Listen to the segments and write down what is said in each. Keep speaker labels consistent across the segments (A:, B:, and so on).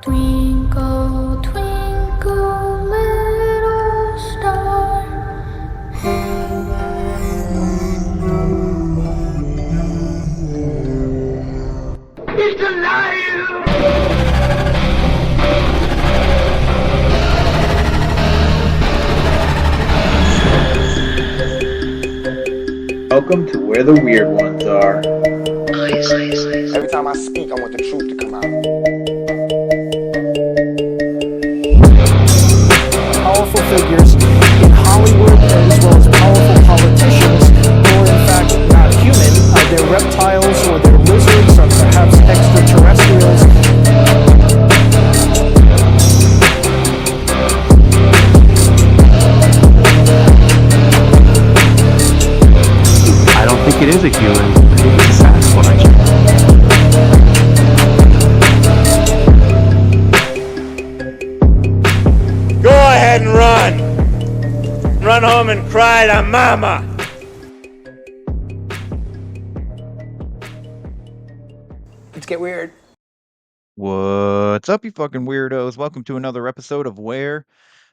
A: Twinkle, twinkle, little star, how
B: He's alive!
C: Welcome to where the weird ones are.
D: Every time I speak, I want the truth to come out.
E: Powerful figures in Hollywood as well as powerful politicians who are in fact not human. They're reptiles or they're lizards or perhaps extraterrestrials.
F: I don't think it is a human. I think it's a Sasquatch.
G: Go ahead and run. Run home and cry to mama.
E: Let's get weird.
H: What's up, you fucking weirdos? Welcome to another episode of Where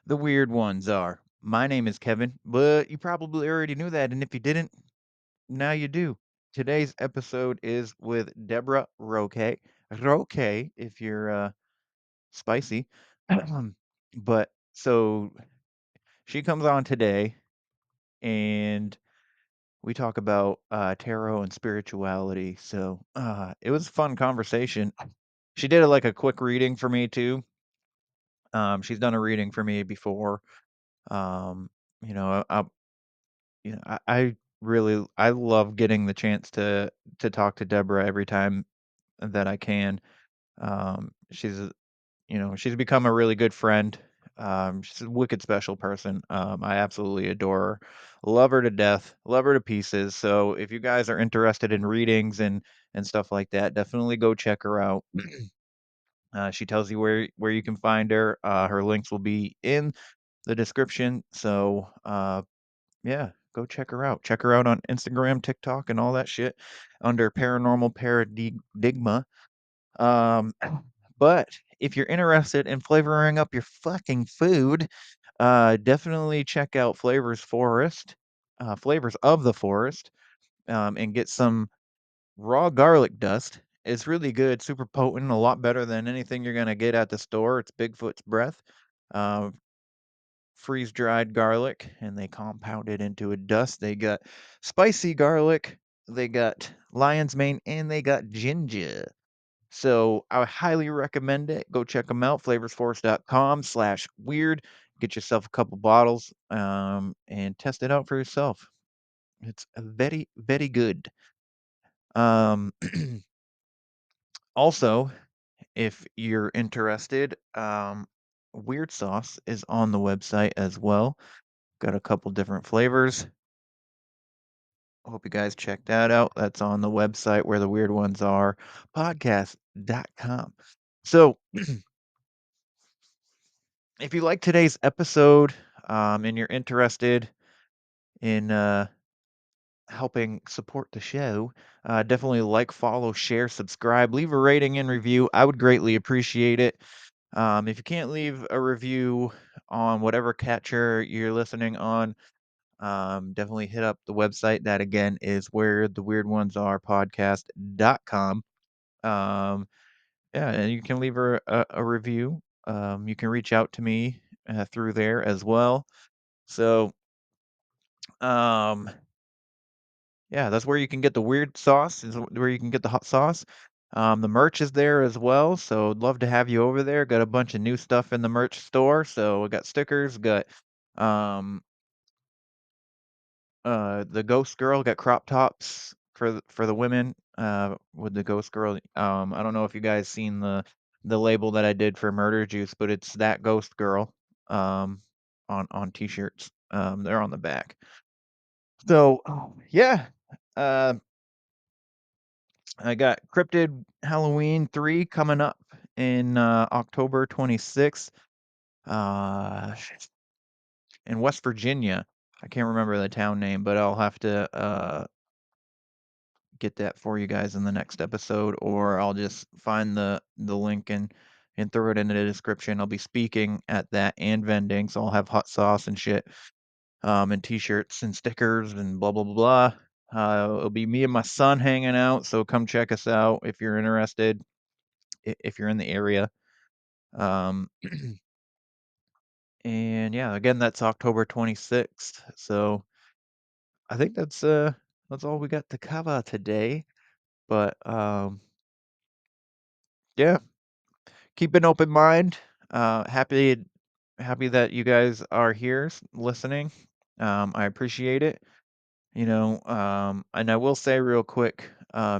H: the Weird Ones Are. My name is Kevin, but you probably already knew that, and if you didn't, now you do. Today's episode is with Deborah Roque. Roque, if you're spicy. But so she comes on today, and we talk about tarot and spirituality. So it was a fun conversation. She did like a quick reading for me too. She's done a reading for me before. Um, you know, I really I love getting the chance to talk to Deborah every time that I can. She's she's become a really good friend. She's a wicked special person. I absolutely adore her, love her to death, love her to pieces. So if you guys are interested in readings and stuff like that, definitely go check her out. She tells you where you can find her. Her links will be in the description. So yeah, go check her out. Check her out on Instagram, TikTok, and all that shit under Paranormal Paradigma. Um, but if you're interested in flavoring up your fucking food, definitely check out Flavors of the Forest, and get some raw garlic dust. It's really good, super potent, a lot better than anything you're gonna get at the store. It's Bigfoot's breath. Uh, freeze dried garlic, and they compound it into a dust. They got spicy garlic, they got lion's mane, and they got ginger. So I highly recommend it. Go check them out, flavorsforce.com/weird. Get yourself a couple bottles, and test it out for yourself. It's very, very good. Um, also, if you're interested, Weird Sauce is on the website as well. Got a couple different flavors. I hope you guys check that out. That's on the website where the weird ones are, podcast.com. So, if you like today's episode, and you're interested in helping support the show, definitely like, follow, share, subscribe, leave a rating and review. I would greatly appreciate it. If you can't leave a review on whatever catcher you're listening on, definitely hit up the website. That again is where the weird ones are podcast.com. Um, yeah, and you can leave a review. You can reach out to me through there as well. So, um, yeah, that's where you can get the weird sauce, is where you can get the hot sauce. The merch is there as well, so I'd love to have you over there. Got a bunch of new stuff in the merch store. So we got stickers, got um the ghost girl, got crop tops for the women with the ghost girl. I don't know if you guys seen the label that I did for Murder Juice, but it's that ghost girl um on t-shirts. They're on the back. So, yeah. Uh I got Cryptid Halloween 3 coming up in October 26th uh in West Virginia. I can't remember the town name, but I'll have to get that for you guys in the next episode, or I'll just find the link and and throw it in the description. I'll be speaking at that and vending, so I'll have hot sauce and shit, and t-shirts and stickers and blah blah blah blah. It'll be me and my son hanging out, so come check us out if you're interested, if you're in the area. Um, and yeah, again, that's October 26th. So I think that's all we got to cover today. But yeah, keep an open mind. Happy that you guys are here listening. I appreciate it. And I will say real quick, I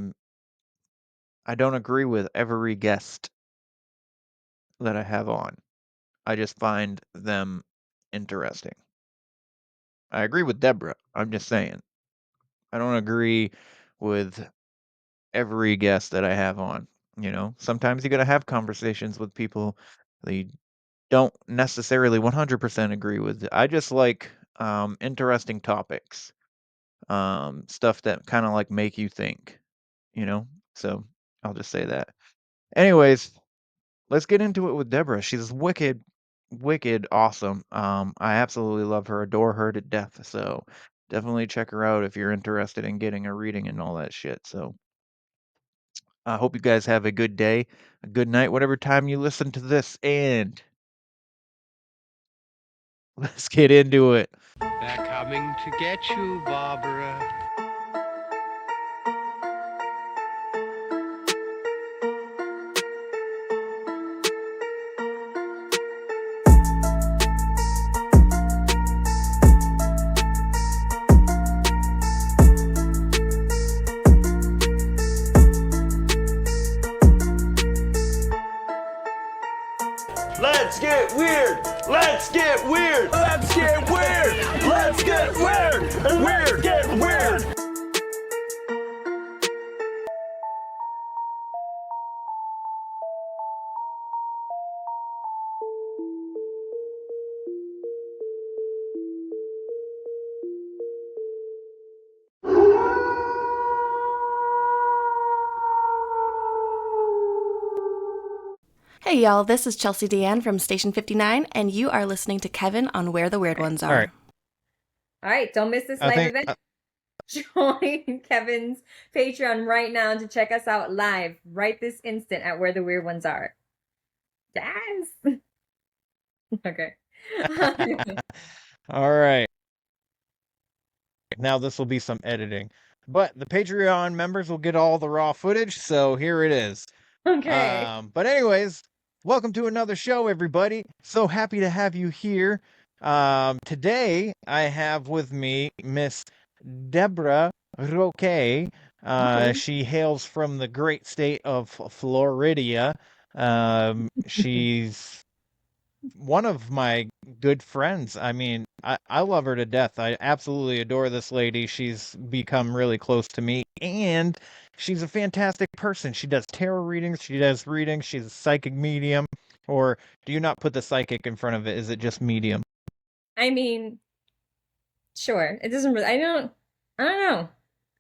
H: don't agree with every guest that I have on. I just find them interesting. I agree with Deborah. I'm just saying. I don't agree with every guest that I have on. Sometimes you got to have conversations with people that you don't necessarily 100% agree with. I just like interesting topics, stuff that kind of like make you think, you know? So I'll just say that. Anyways, let's get into it with Deborah. She's wicked, wicked awesome. I absolutely love her, adore her to death. So definitely check her out if you're interested in getting a reading and all that shit. So I hope you guys have a good day, a good night, whatever time you listen to this, and let's get into it.
I: They're coming to get you, Barbara.
G: Let's get weird. Let's get weird. Let's get weird. Let's get weird. Weird. Get weird.
J: Hey y'all, this is Chelsea Deanne from Station 59, and you are listening to Kevin on Where the Weird Ones Are.
H: All right.
K: All right, don't miss this
H: I
K: live
H: think
K: event. Join Kevin's Patreon right now to check us out live right this instant at Where the Weird Ones Are. Yes. Okay.
H: all right. Now this will be some editing. But the Patreon members will get all the raw footage, so here it is.
K: Okay.
H: But anyways, welcome to another show, everybody. So happy to have you here. Today I have with me Miss Deborah Roque. She hails from the great state of Florida. She's one of my good friends. I mean, I love her to death. I absolutely adore this lady. She's become really close to me, and she's a fantastic person. She does tarot readings, she does readings, she's a psychic medium. Or do you not put the psychic in front of it? Is it just medium?
K: I mean, sure. It doesn't really, I don't know.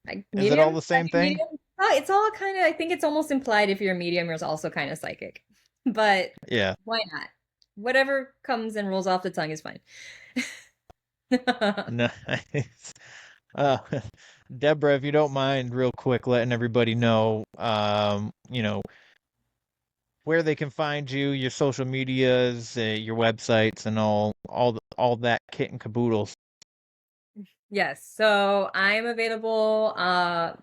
K: Like
H: Is it all
K: medium?
H: the same
K: Psychic
H: thing?
K: medium? Oh, it's all kind of, I think it's almost implied if you're a medium, you're also kind of psychic. But
H: Yeah.
K: why not? Whatever comes and rolls off the tongue is fine.
H: Nice. Uh, Deborah, if you don't mind, real quick, letting everybody know, where they can find you, your social medias, your websites, and all that kit and caboodles.
K: Yes, so I'm available, to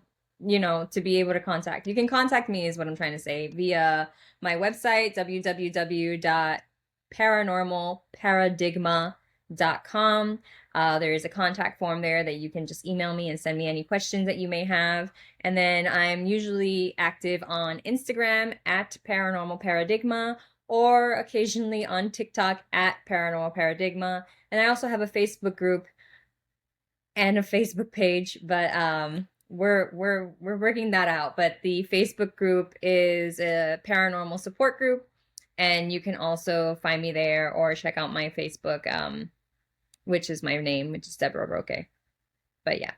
K: be able to contact. You can contact me is what I'm trying to say via my website, www.paranormalparadigma.com. There is a contact form there that you can just email me and send me any questions that you may have. And then I'm usually active on Instagram at Paranormal Paradigma or occasionally on TikTok at Paranormal Paradigma. And I also have a Facebook group and a Facebook page, but we're working that out. But the Facebook group is a paranormal support group, and you can also find me there or check out my Facebook, which is my name, which is Deborah Roque. But yeah,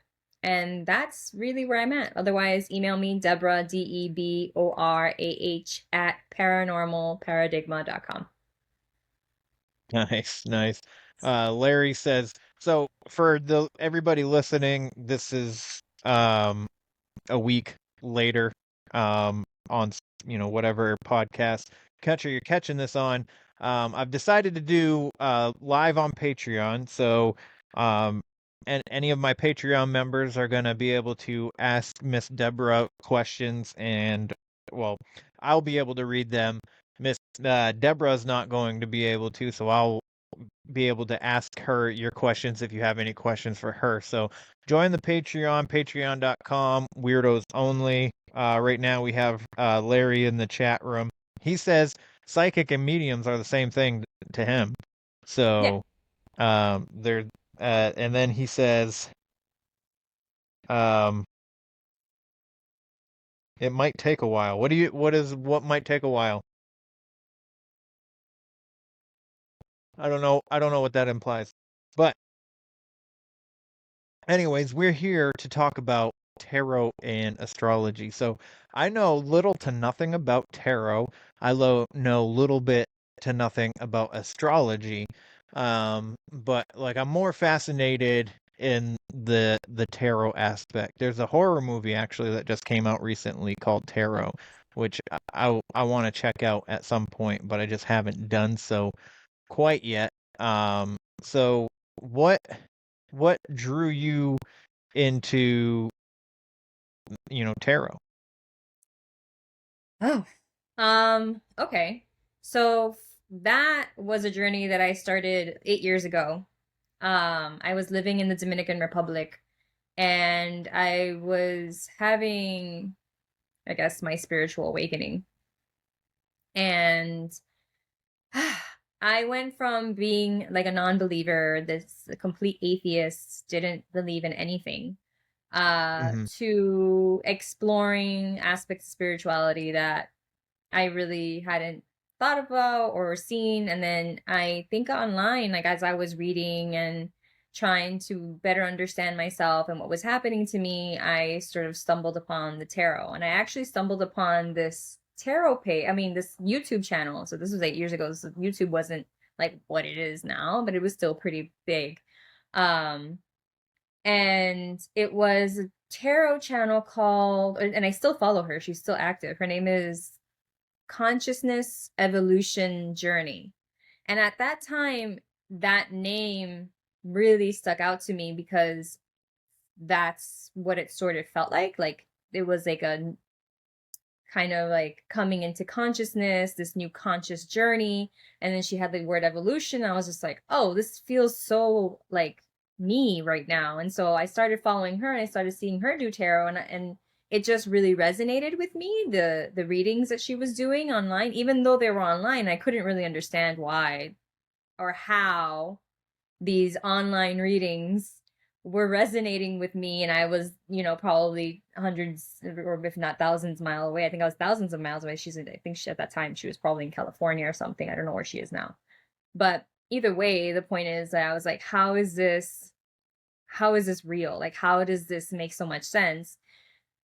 K: And that's really where I'm at. Otherwise, email me, Deborah, DEBORAH at paranormalparadigma.com.
H: Nice. Larry says, so for everybody listening, this is a week later on whatever podcast catcher you're catching this on. I've decided to do live on Patreon, so and any of my Patreon members are going to be able to ask Miss Deborah questions, and well, I'll be able to read them. Miss Deborah's not going to be able to, so I'll be able to ask her your questions if you have any questions for her. So join the Patreon, patreon.com, weirdos only. Right now we have Larry in the chat room. He says psychic and mediums are the same thing to him. So they're and then he says it might take a while. What might take a while? I don't know what that implies. But anyways, we're here to talk about tarot and astrology. So I know little to nothing about tarot. I know little bit to nothing about astrology. But like I'm more fascinated in the tarot aspect. There's a horror movie actually that just came out recently called Tarot, which I want to check out at some point, but I just haven't done so quite yet. So what drew you into tarot?
K: Okay. So that was a journey that I started 8 years ago. I was living in the Dominican Republic and I was having, I guess, my spiritual awakening. And I went from being like a non-believer, this complete atheist, didn't believe in anything, to exploring aspects of spirituality that I really hadn't thought about or seen. And then I think online, like as I was reading and trying to better understand myself and what was happening to me, I sort of stumbled upon the tarot. And I actually stumbled upon this tarot page, this YouTube channel. So this was 8 years ago. So YouTube wasn't like what it is now, but it was still pretty big. And it was a tarot channel called, and I still follow her. She's still active. Her name is Consciousness Evolution Journey. And at that time, that name really stuck out to me because that's what it sort of felt like. Like it was like a kind of like coming into consciousness, this new conscious journey. And then she had the word evolution. I was just like, oh, this feels so like me right now. And so I started following her and I started seeing her do tarot, and it just really resonated with me, the readings that she was doing online. Even though they were online, I couldn't really understand why or how these online readings were resonating with me. And I was, probably hundreds or if not thousands mile away. I think I was thousands of miles away. I think at that time she was probably in California or something. I don't know where she is now. But either way, the point is that I was like, how is this real? Like, how does this make so much sense?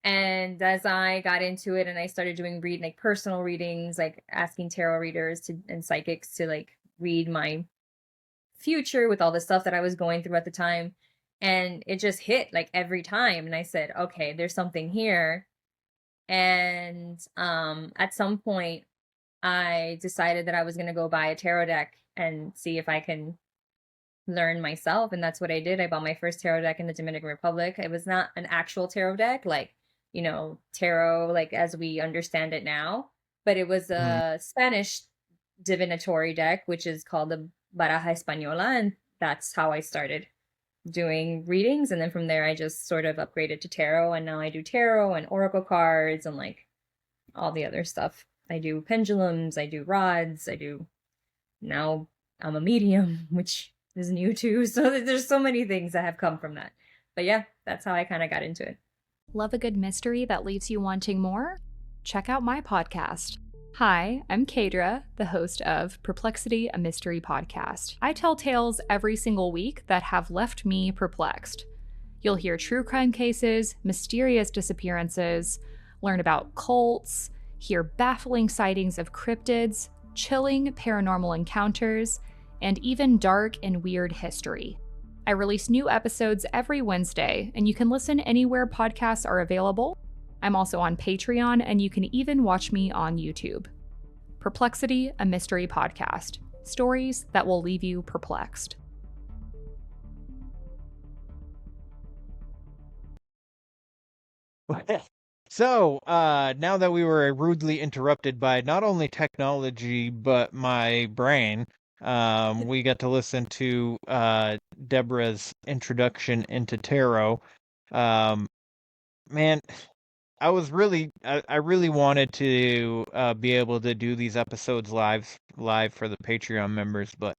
K: And as I got into it and I started doing personal readings, like asking tarot readers and psychics to like read my future with all the stuff that I was going through at the time. And it just hit like every time. And I said, okay, there's something here. And at some point, I decided that I was going to go buy a tarot deck and see if I can learn myself. And that's what I did. I bought my first tarot deck in the Dominican Republic. It was not an actual tarot deck, like, tarot, like as we understand it now, but it was a Spanish divinatory deck, which is called the Baraja Española. And that's how I started doing readings. And then from there, I just sort of upgraded to tarot. And now I do tarot and oracle cards and like all the other stuff. I do pendulums, I do rods, now I'm a medium, which is new too. So there's so many things that have come from that. But yeah, that's how I kind of got into it.
L: Love a good mystery that leaves you wanting more? Check out my podcast. Hi, I'm Kadra, the host of Perplexity, a Mystery Podcast. I tell tales every single week that have left me perplexed. You'll hear true crime cases, mysterious disappearances, learn about cults, hear baffling sightings of cryptids, chilling paranormal encounters, and even dark and weird history. I release new episodes every Wednesday, and you can listen anywhere podcasts are available. I'm also on Patreon, and you can even watch me on YouTube. Perplexity, a mystery podcast. Stories that will leave you perplexed.
H: So, now that we were rudely interrupted by not only technology but my brain, we got to listen to Deborah's introduction into tarot. Man, I really wanted to be able to do these episodes live for the Patreon members, but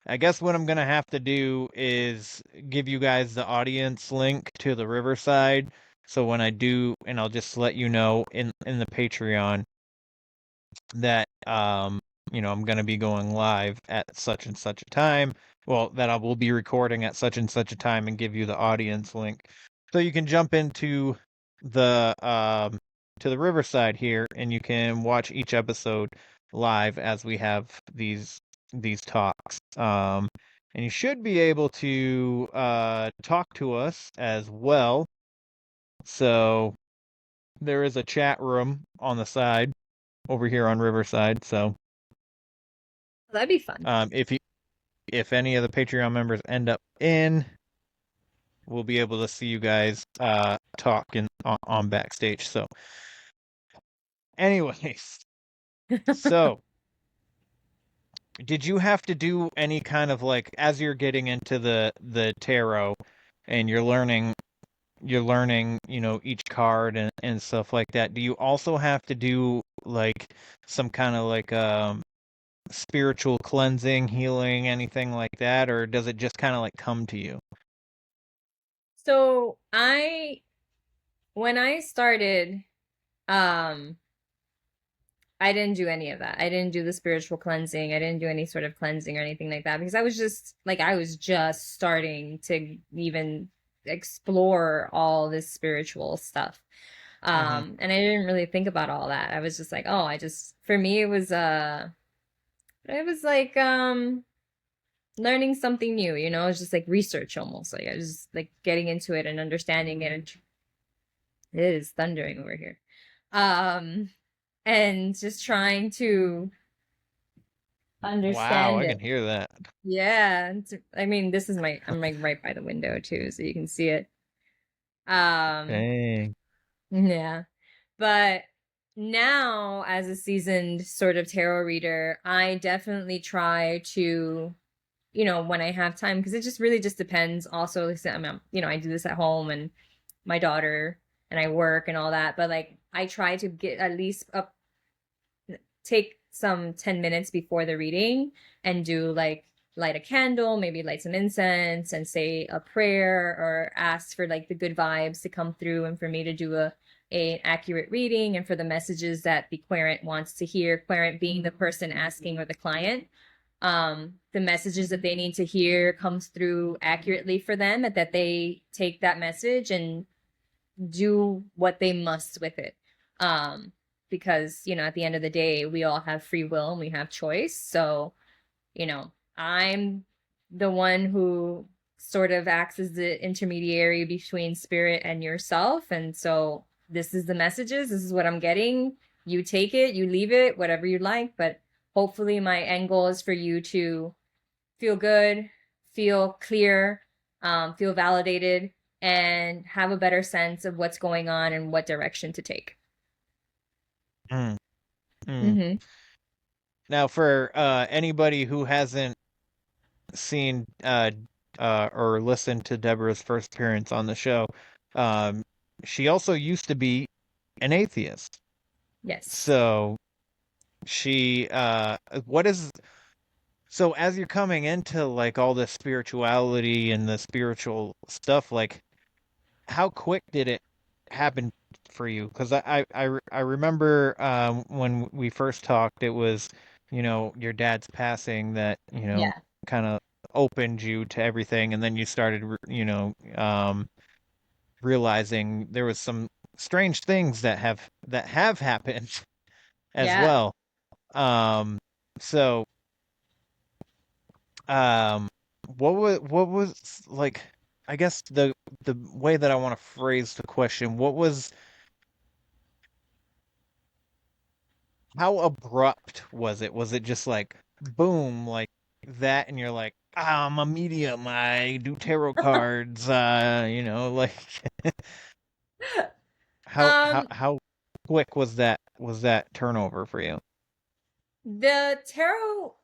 H: I guess what I'm gonna have to do is give you guys the audience link to the Riverside. So when I do, and I'll just let you know in the Patreon that I'm gonna be going live at such and such a time. Well, that I will be recording at such and such a time and give you the audience link. So you can jump into the to the Riverside here and you can watch each episode live as we have these talks. And you should be able to talk to us as well. So there is a chat room on the side over here on Riverside. So
K: That'd be fun.
H: If any of the Patreon members end up in, we'll be able to see you guys talk on backstage. So, anyways, so did you have to do any kind of like as you're getting into the tarot and you're learning each card and stuff like that, do you also have to do like some kind of like spiritual cleansing, healing, anything like that, or does it just kind of like come to you?
K: So when I started, I didn't do any of that. I didn't do the spiritual cleansing. I didn't do any sort of cleansing or anything like that because I was just starting to even explore all this spiritual stuff. And I didn't really think about all that. I was just like, oh, for me it was like learning something new, it was just like research almost. Like I was just like getting into it and understanding it, and it is thundering over here. And just trying to understand
H: Wow, I
K: it.
H: can hear that.
K: Yeah. I mean, I'm like right by the window too, so you can see it.
H: Dang.
K: Yeah. But now, as a seasoned sort of tarot reader, I definitely try to, when I have time, because it just really just depends. Also, I do this at home and my daughter and I work and all that. But like, I try to get at least take some 10 minutes before the reading and do like light a candle, maybe light some incense and say a prayer or ask for like the good vibes to come through and for me to do a accurate reading and for the messages that the querent wants to hear, querent being the person asking or the client, the messages that they need to hear comes through accurately for them, and that they take that message and do what they must with it. Because, at the end of the day, we all have free will and we have choice. So, I'm the one who sort of acts as the intermediary between spirit and yourself. And so this is the messages. This is what I'm getting. You take it, you leave it, whatever you like. But hopefully my end goal is for you to feel good, feel clear, feel validated, and have a better sense of what's going on and what direction to take.
H: Now, for anybody who hasn't seen or listened to Deborah's first appearance on the show, she also used to be an atheist.
K: Yes.
H: So she so as you're coming into like all this spirituality and the spiritual stuff, like how quick did it happen for you? Because I remember when we first talked, it was your dad's passing that
K: Yeah.
H: kind of opened you to everything, and then you started realizing there was some strange things that have happened as
K: Yeah.
H: well. So um what was like, I guess the way that I want to phrase the question, how abrupt was it? Was it just like boom, like that, and you're like, ah, I'm a medium, I do tarot cards, like
K: Um,
H: how quick was that turnover for you?
K: the tarot,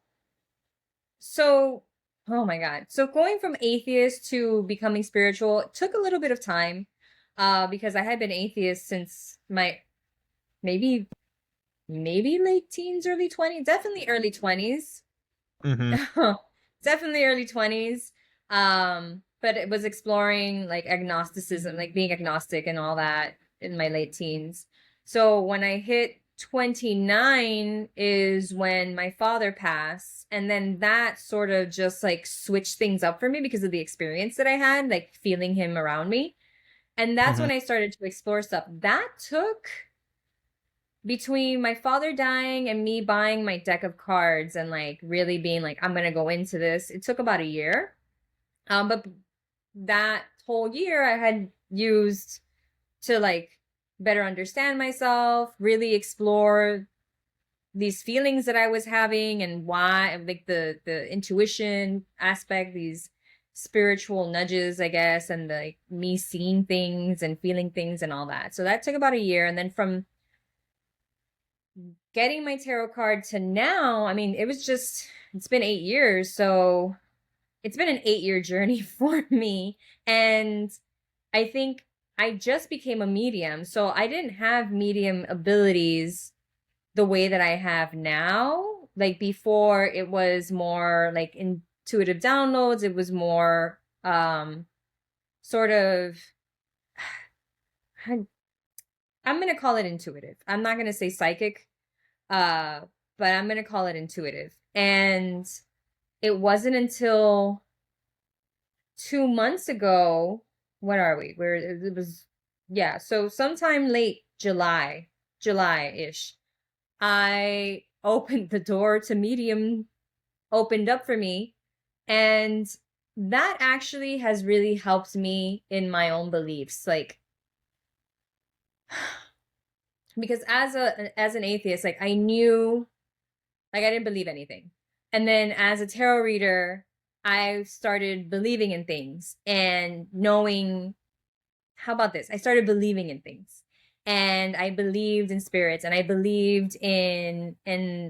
K: so, oh my God. So going from atheist to becoming spiritual took a little bit of time, because I had been atheist since my maybe late teens, early 20s, definitely early 20s.
H: Mm-hmm.
K: Definitely early 20s. But it was exploring like agnosticism, like being agnostic and all that in my late teens. So when I hit 29 is when my father passed. And then that sort of just like switched things up for me because of the experience that I had, like feeling him around me. And that's
H: Mm-hmm.
K: when I started to explore stuff. That took between my father dying and me buying my deck of cards and like really being like, I'm gonna go into this, it took about a year. But that whole year I had used to like better understand myself, really explore these feelings that I was having and why, like the intuition aspect, these spiritual nudges, I guess, and like me seeing things and feeling things and all that. So that took about a year. And then from getting my tarot card to now, I mean, it's been 8 years. So it's been an 8 year journey for me. And I think I just became a medium. So I didn't have medium abilities the way that I have now. Like before, it was more like intuitive downloads. It was more sort of, I'm going to call it intuitive. I'm not going to say psychic, uh, but I'm going to call it intuitive. And it wasn't until 2 months ago, what are we? Where it was, yeah. So sometime late July-ish, I opened the door to medium, opened up for me. And that actually has really helped me in my own beliefs. Like, because as an atheist, like I knew, like I didn't believe anything. And then as a tarot reader, I started believing in things and knowing, how about this? I started believing in things. And I believed in spirits and I believed in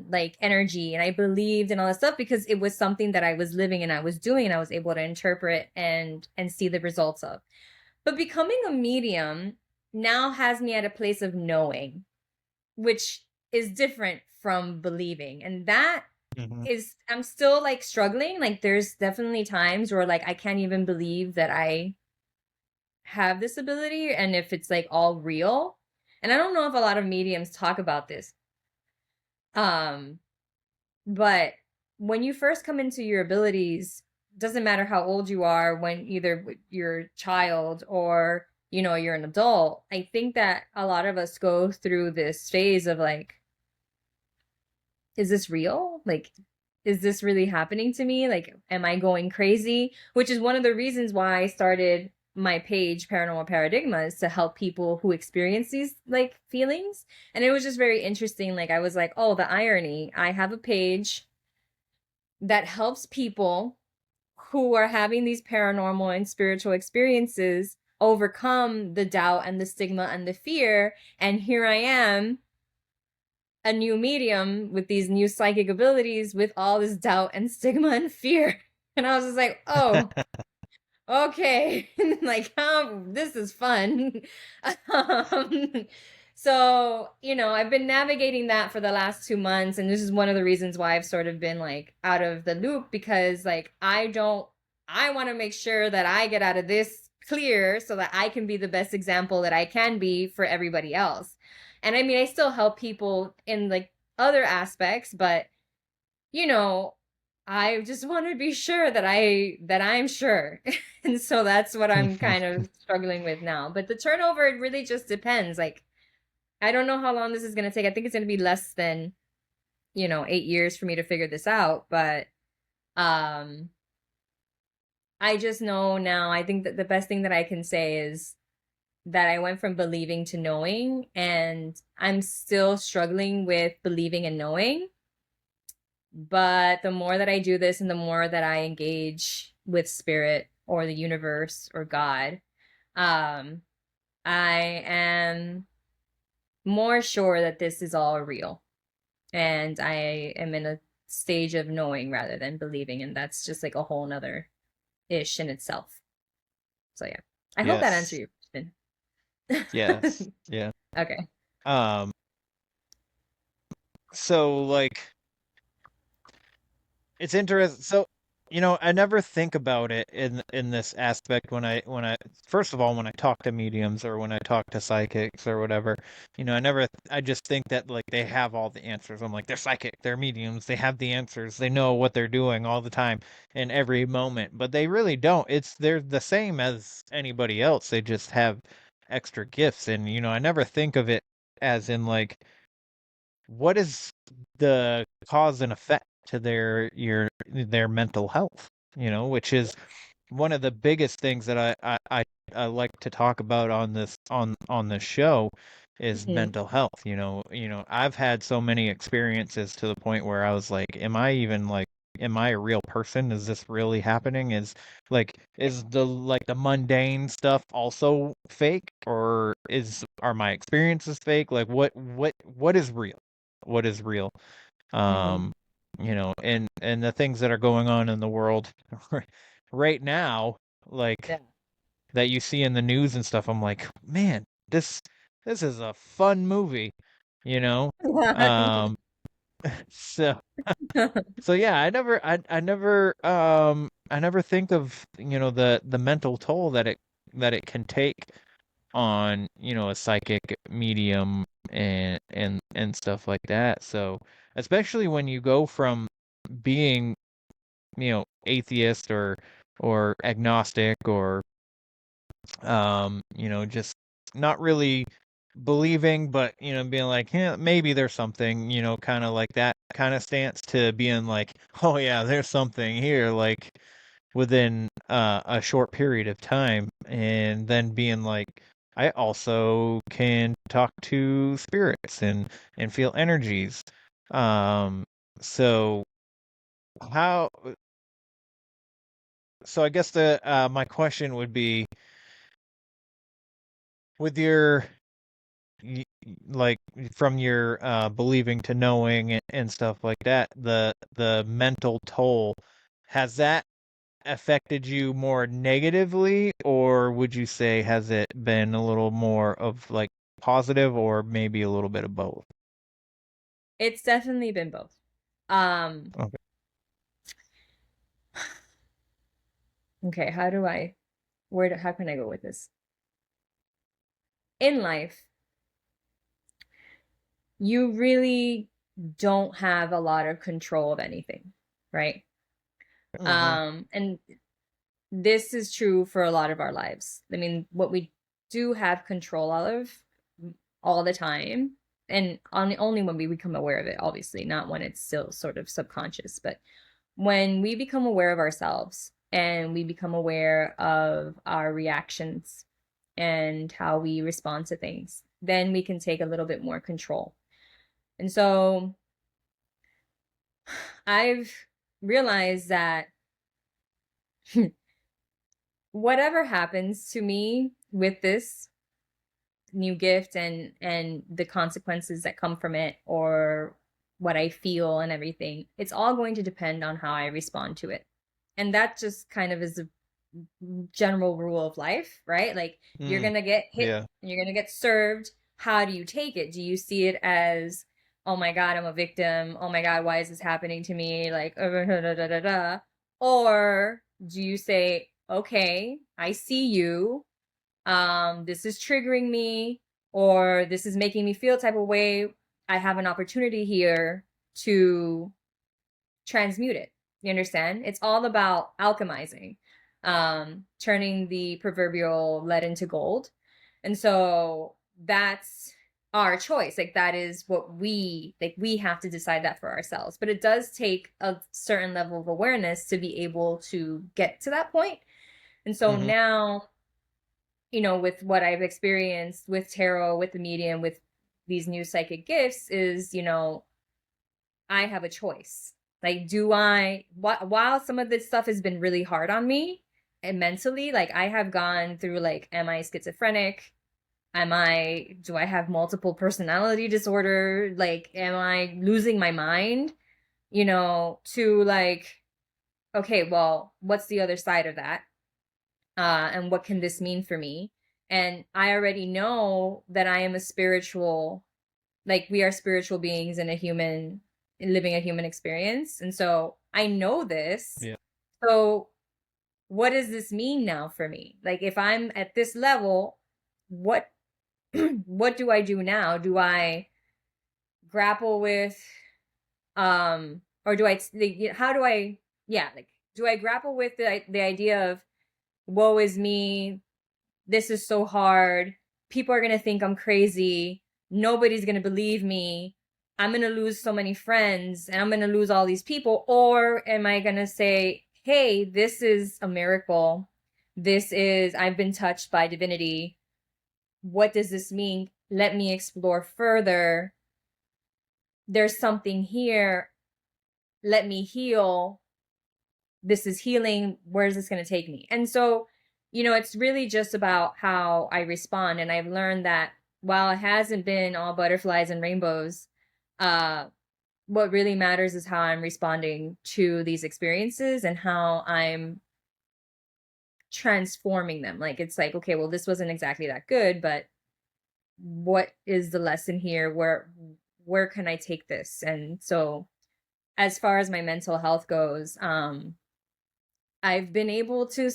K: like energy and I believed in all this stuff because it was something that I was living and I was doing and I was able to interpret and see the results of. But becoming a medium now has me at a place of knowing, which is different from believing. And that
H: Mm-hmm.
K: is, I'm still like struggling. Like there's definitely times where like I can't even believe that I have this ability and if it's like all real. And I don't know if a lot of mediums talk about this. But when you first come into your abilities, doesn't matter how old you are, when either you're a child or you're an adult, I think that a lot of us go through this phase of like, is this real? Like, is this really happening to me? Like, am I going crazy? Which is one of the reasons why I started my page, Paranormal Paradigmas, to help people who experience these like feelings. And it was just very interesting. Like, I was like, oh, the irony. I have a page that helps people who are having these paranormal and spiritual experiences overcome the doubt and the stigma and the fear. And here I am, a new medium with these new psychic abilities with all this doubt and stigma and fear. And I was just like, oh, okay. Like, this is fun. um, so, I've been navigating that for the last 2 months. And this is one of the reasons why I've sort of been like out of the loop because like, I want to make sure that I get out of this clear so that I can be the best example that I can be for everybody else. And I mean, I still help people in like other aspects, but I just want to be sure that I'm sure. And so that's what I'm kind of struggling with now. But the turnover, it really just depends. Like, I don't know how long this is going to take. I think it's going to be less than, 8 years for me to figure this out. But I just know now, I think that the best thing that I can say is that I went from believing to knowing, and I'm still struggling with believing and knowing. But the more that I do this and the more that I engage with spirit or the universe or God, I am more sure that this is all real. And I am in a stage of knowing rather than believing. And that's just like a whole nother ish in itself. So yeah. I hope that answered your question.
H: Yes. Yeah.
K: Okay.
H: So like it's interesting. So, I never think about it in this aspect when I first of all when I talk to mediums or when I talk to psychics or whatever, I just think that like they have all the answers. I'm like they're psychic, they're mediums, they have the answers, they know what they're doing all the time in every moment, but they really don't. They're the same as anybody else. They just have extra gifts, and I never think of it as in like what is the cause and effect to their mental health, which is one of the biggest things that I like to talk about on this show is mental health. I've had so many experiences to the point where I was like, am I a real person? Is this really happening? Is the mundane stuff also fake, or are my experiences fake? Like what is real? What is real? um and the things that are going on in the world right now, like that you see in the news and stuff. I'm like, man, this is a fun movie, you know um so so yeah, I never think of the mental toll that it can take on a psychic medium and stuff like that. So especially when you go from being atheist or agnostic or just not really believing, but being like, yeah, maybe there's something, kind of like that kind of stance, to being like, oh yeah, there's something here, like within a short period of time, and then being like, I also can talk to spirits and feel energies. Um, so how? So I guess the my question would be, with your like from your believing to knowing and stuff like that, the mental toll, has that affected you more negatively, or would you say has it been a little more of like positive, or maybe a little bit of both?
K: It's definitely been both.
H: Okay.
K: Okay, how can I go with this? In life, you really don't have a lot of control of anything, right? And this is true for a lot of our lives. I mean, what we do have control of all the time, and only when we become aware of it, obviously, not when it's still sort of subconscious, but when we become aware of ourselves and we become aware of our reactions and how we respond to things, then we can take a little bit more control. And so I've realized that whatever happens to me with this new gift and the consequences that come from it, or what I feel and everything, it's all going to depend on how I respond to it. And that just kind of is a general rule of life, right? Like, you're going to get hit,
H: Yeah.
K: and you're going to get served. How do you take it? Do you see it as, oh my God, I'm a victim. Oh my God, why is this happening to me? Like, or do you say, okay, I see you. This is triggering me, or this is making me feel type of way. I have an opportunity here to transmute it. You understand? It's all about alchemizing, turning the proverbial lead into gold. And so that's our choice. Like that is what we have to decide that for ourselves. But it does take a certain level of awareness to be able to get to that point. And so now, with what I've experienced with tarot, with the medium, with these new psychic gifts is, I have a choice. Like, while some of this stuff has been really hard on me and mentally, like I have gone through like, am I schizophrenic? Do I have multiple personality disorder? Like, am I losing my mind? To like, okay, well, what's the other side of that? And what can this mean for me? And I already know that I am we are spiritual beings living a human experience. And so I know this.
H: Yeah.
K: So what does this mean now for me? Like, if I'm at this level, what what do I do now? Do I grapple with or do I how do I do I grapple with the idea of woe is me, this is so hard, people are going to think I'm crazy, nobody's going to believe me, I'm going to lose so many friends and I'm going to lose all these people? Or am I going to say, hey, this is a miracle, I've been touched by divinity, what does this mean? Let me explore further. There's something here. Let me heal. This is healing. Where is this going to take me? And so, it's really just about how I respond. And I've learned that while it hasn't been all butterflies and rainbows, what really matters is how I'm responding to these experiences and how I'm transforming them. Like, it's like, okay, well, this wasn't exactly that good, but what is the lesson here? Where can I take this? And so as far as my mental health goes, I've been able to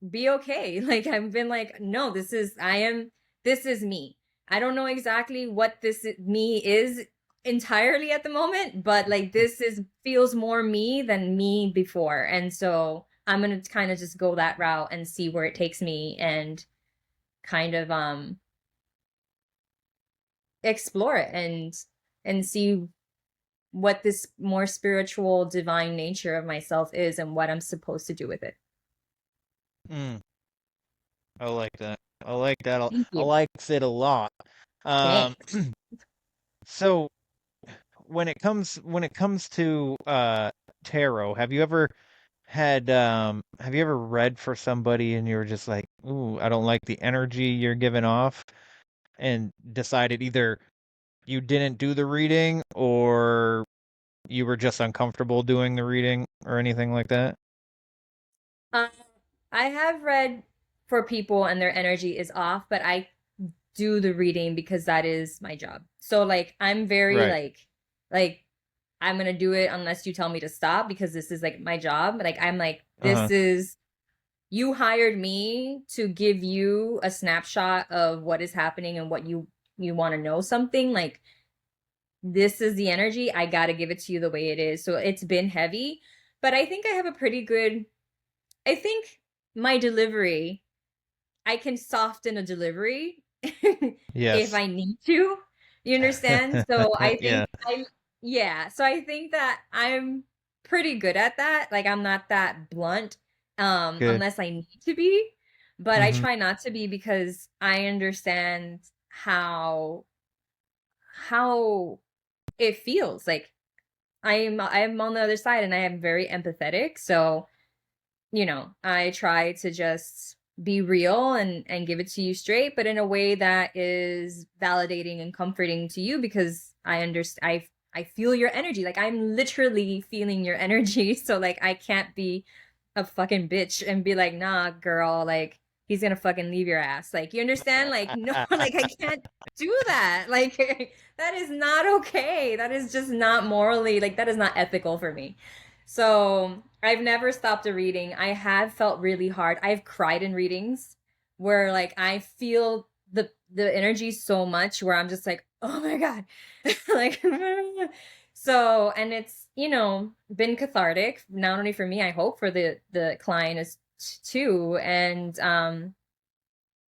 K: be okay. Like, I've been like, no, this is me. I don't know exactly what this me is entirely at the moment, but like feels more me than me before. And so I'm going to kind of just go that route and see where it takes me and kind of explore it and see what this more spiritual divine nature of myself is and what I'm supposed to do with it.
H: I like that. I like that. I
K: you.
H: like it a lot. So when it comes to tarot, have you ever read for somebody and you were just like, ooh, I don't like the energy you're giving off, and decided either you didn't do the reading or you were just uncomfortable doing the reading or anything like that?
K: I have read for people and their energy is off, but I do the reading because that is my job. So like, I'm very
H: Right.
K: like I'm gonna do it unless you tell me to stop, because this is like my job. Like, I'm like,
H: Uh-huh.
K: you hired me to give you a snapshot of what is happening and what you want to know something. Like, this is the energy. I got to give it to you the way it is. So it's been heavy, but I think I have I think my delivery, I can soften a delivery if
H: Yes.
K: I need to. You understand? So I
H: Yeah.
K: think so I think that I'm pretty good at that. Like, I'm not that blunt
H: Good.
K: unless I need to be, but I
H: Mm-hmm.
K: try not to be because I understand how it feels. Like, I'm on the other side and I am very empathetic. So, I try to just be real and give it to you straight, but in a way that is validating and comforting to you, because I understand, I feel your energy. Like, I'm literally feeling your energy. So like, I can't be a fucking bitch and be like, nah, girl, like, he's gonna fucking leave your ass. Like, you understand? Like, no, like, I can't do that. Like, that is not okay. That is just not morally, like, that is not ethical for me. So I've never stopped a reading. I have felt really hard. I've cried in readings where like I feel the energy so much where I'm just like, oh my God. Like, so, and been cathartic, not only for me, I hope for the client is too. And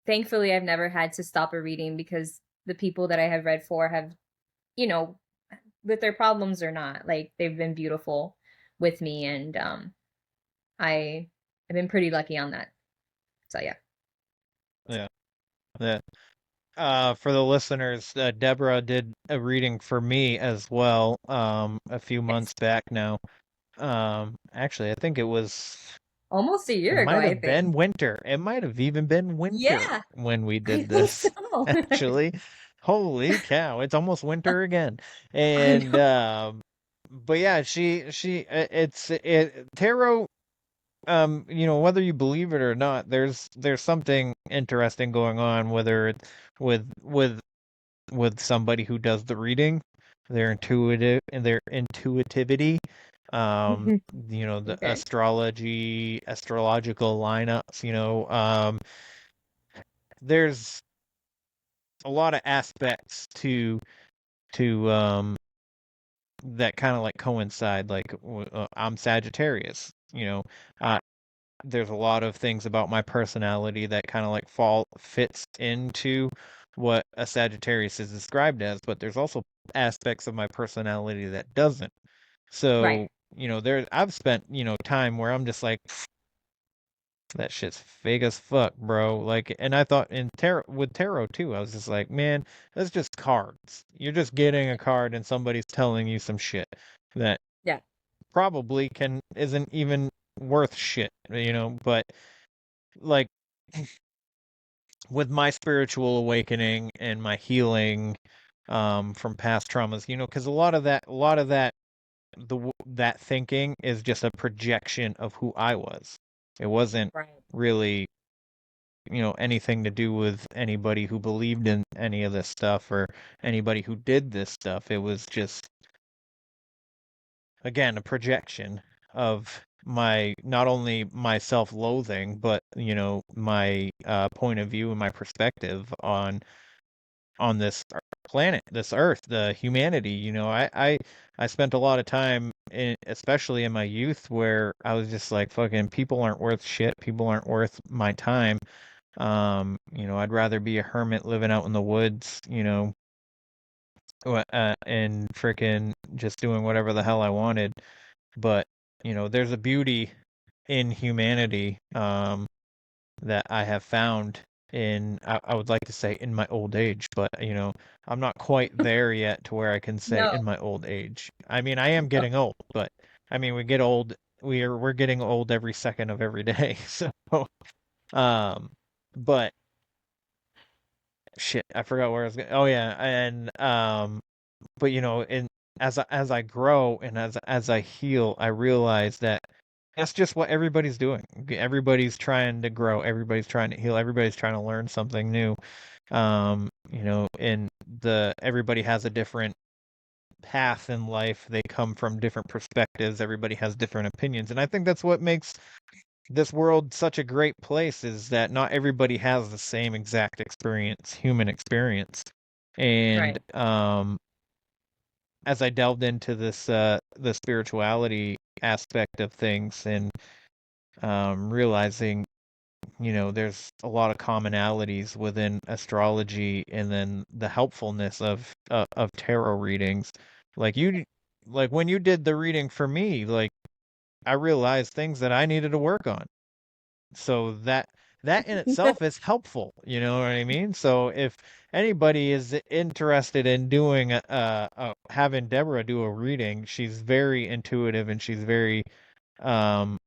K: thankfully I've never had to stop a reading because the people that I have read for have, you know, with their problems or not, like they've been beautiful with me, and I I've been pretty lucky on that. So yeah.
M: Yeah. Yeah. For the listeners, Deborah did a reading for me as well, a few
K: Yes.
M: months back now. Actually, I think
K: Almost a
M: it
K: year ago,
M: might
K: I
M: have
K: think.
M: been winter. It might have even been winter
K: Yeah,
M: when we
K: I
M: did
K: think
M: this.
K: so.
M: Actually, holy cow, it's almost winter again.
K: I
M: And
K: know.
M: but yeah, tarot, whether you believe it or not, there's something interesting going on, whether it's with somebody who does the reading, their intuitivity, the
K: Okay.
M: astrological lineups, there's a lot of aspects to that kind of like coincide. Like I'm Sagittarius, uh, there's a lot of things about my personality that kind of like fall fits into what a Sagittarius is described as, but there's also aspects of my personality that doesn't.
K: Right.
M: So, I've spent, time where I'm just like, that shit's fake as fuck, bro. Like, and I thought with tarot too, I was just like, man, that's just cards. You're just getting a card and somebody's telling you some shit that
K: Yeah.
M: probably isn't even worth shit, but like with my spiritual awakening and my healing from past traumas, because that thinking is just a projection of who I was. It wasn't
K: Right.
M: really, anything to do with anybody who believed in any of this stuff or anybody who did this stuff. It was just, again, a projection of my not only my self-loathing, but my point of view and my perspective on this planet, this Earth, the humanity. I spent a lot of time, especially in my youth, where I was just like, fucking, people aren't worth shit. People aren't worth my time. I'd rather be a hermit living out in the woods, and freaking just doing whatever the hell I wanted. But, there's a beauty in humanity, that I have found I would like to say in my old age, but I'm not quite there yet to where I can say
K: No.
M: in my old age. I mean, I am getting old, but I mean, we get old. We're getting old every second of every day. So, um, but shit, I forgot where I was going. Oh yeah, and but as I grow and as I heal, I realize that that's just what everybody's doing. Everybody's trying to grow. Everybody's trying to heal. Everybody's trying to learn something new. And everybody has a different path in life. They come from different perspectives. Everybody has different opinions, and I think that's what makes this world such a great place, is that not everybody has the same exact human experience. And
K: Right.
M: as I delved into the spirituality aspect of things, and realizing, there's a lot of commonalities within astrology, and then the helpfulness of tarot readings. Like like when you did the reading for me, like I realized things that I needed to work on. So that in itself is helpful, you know what I mean? So if anybody is interested in doing having Deborah do a reading, she's very intuitive and she's very um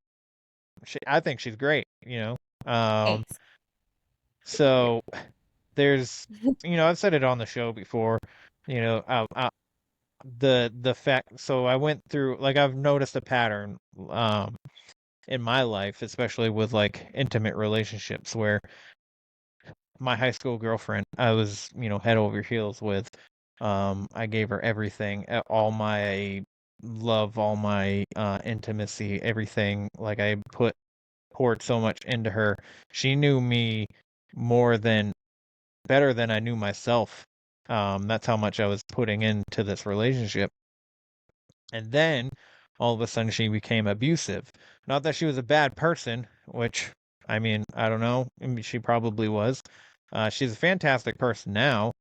M: I think she's great,
K: Thanks. Thank you.
M: so there's, I've said it on the show before, you know, the fact, so I went through, like, I've noticed a pattern in my life, especially with like intimate relationships, where my high school girlfriend, I was, head over heels with. I gave her everything, all my love, all my intimacy, everything. Like I poured so much into her. She knew me more than better than I knew myself. That's how much I was putting into this relationship. And then all of a sudden she became abusive. Not that she was a bad person, which, I mean, I don't know. I mean, she probably was. She's a fantastic person now,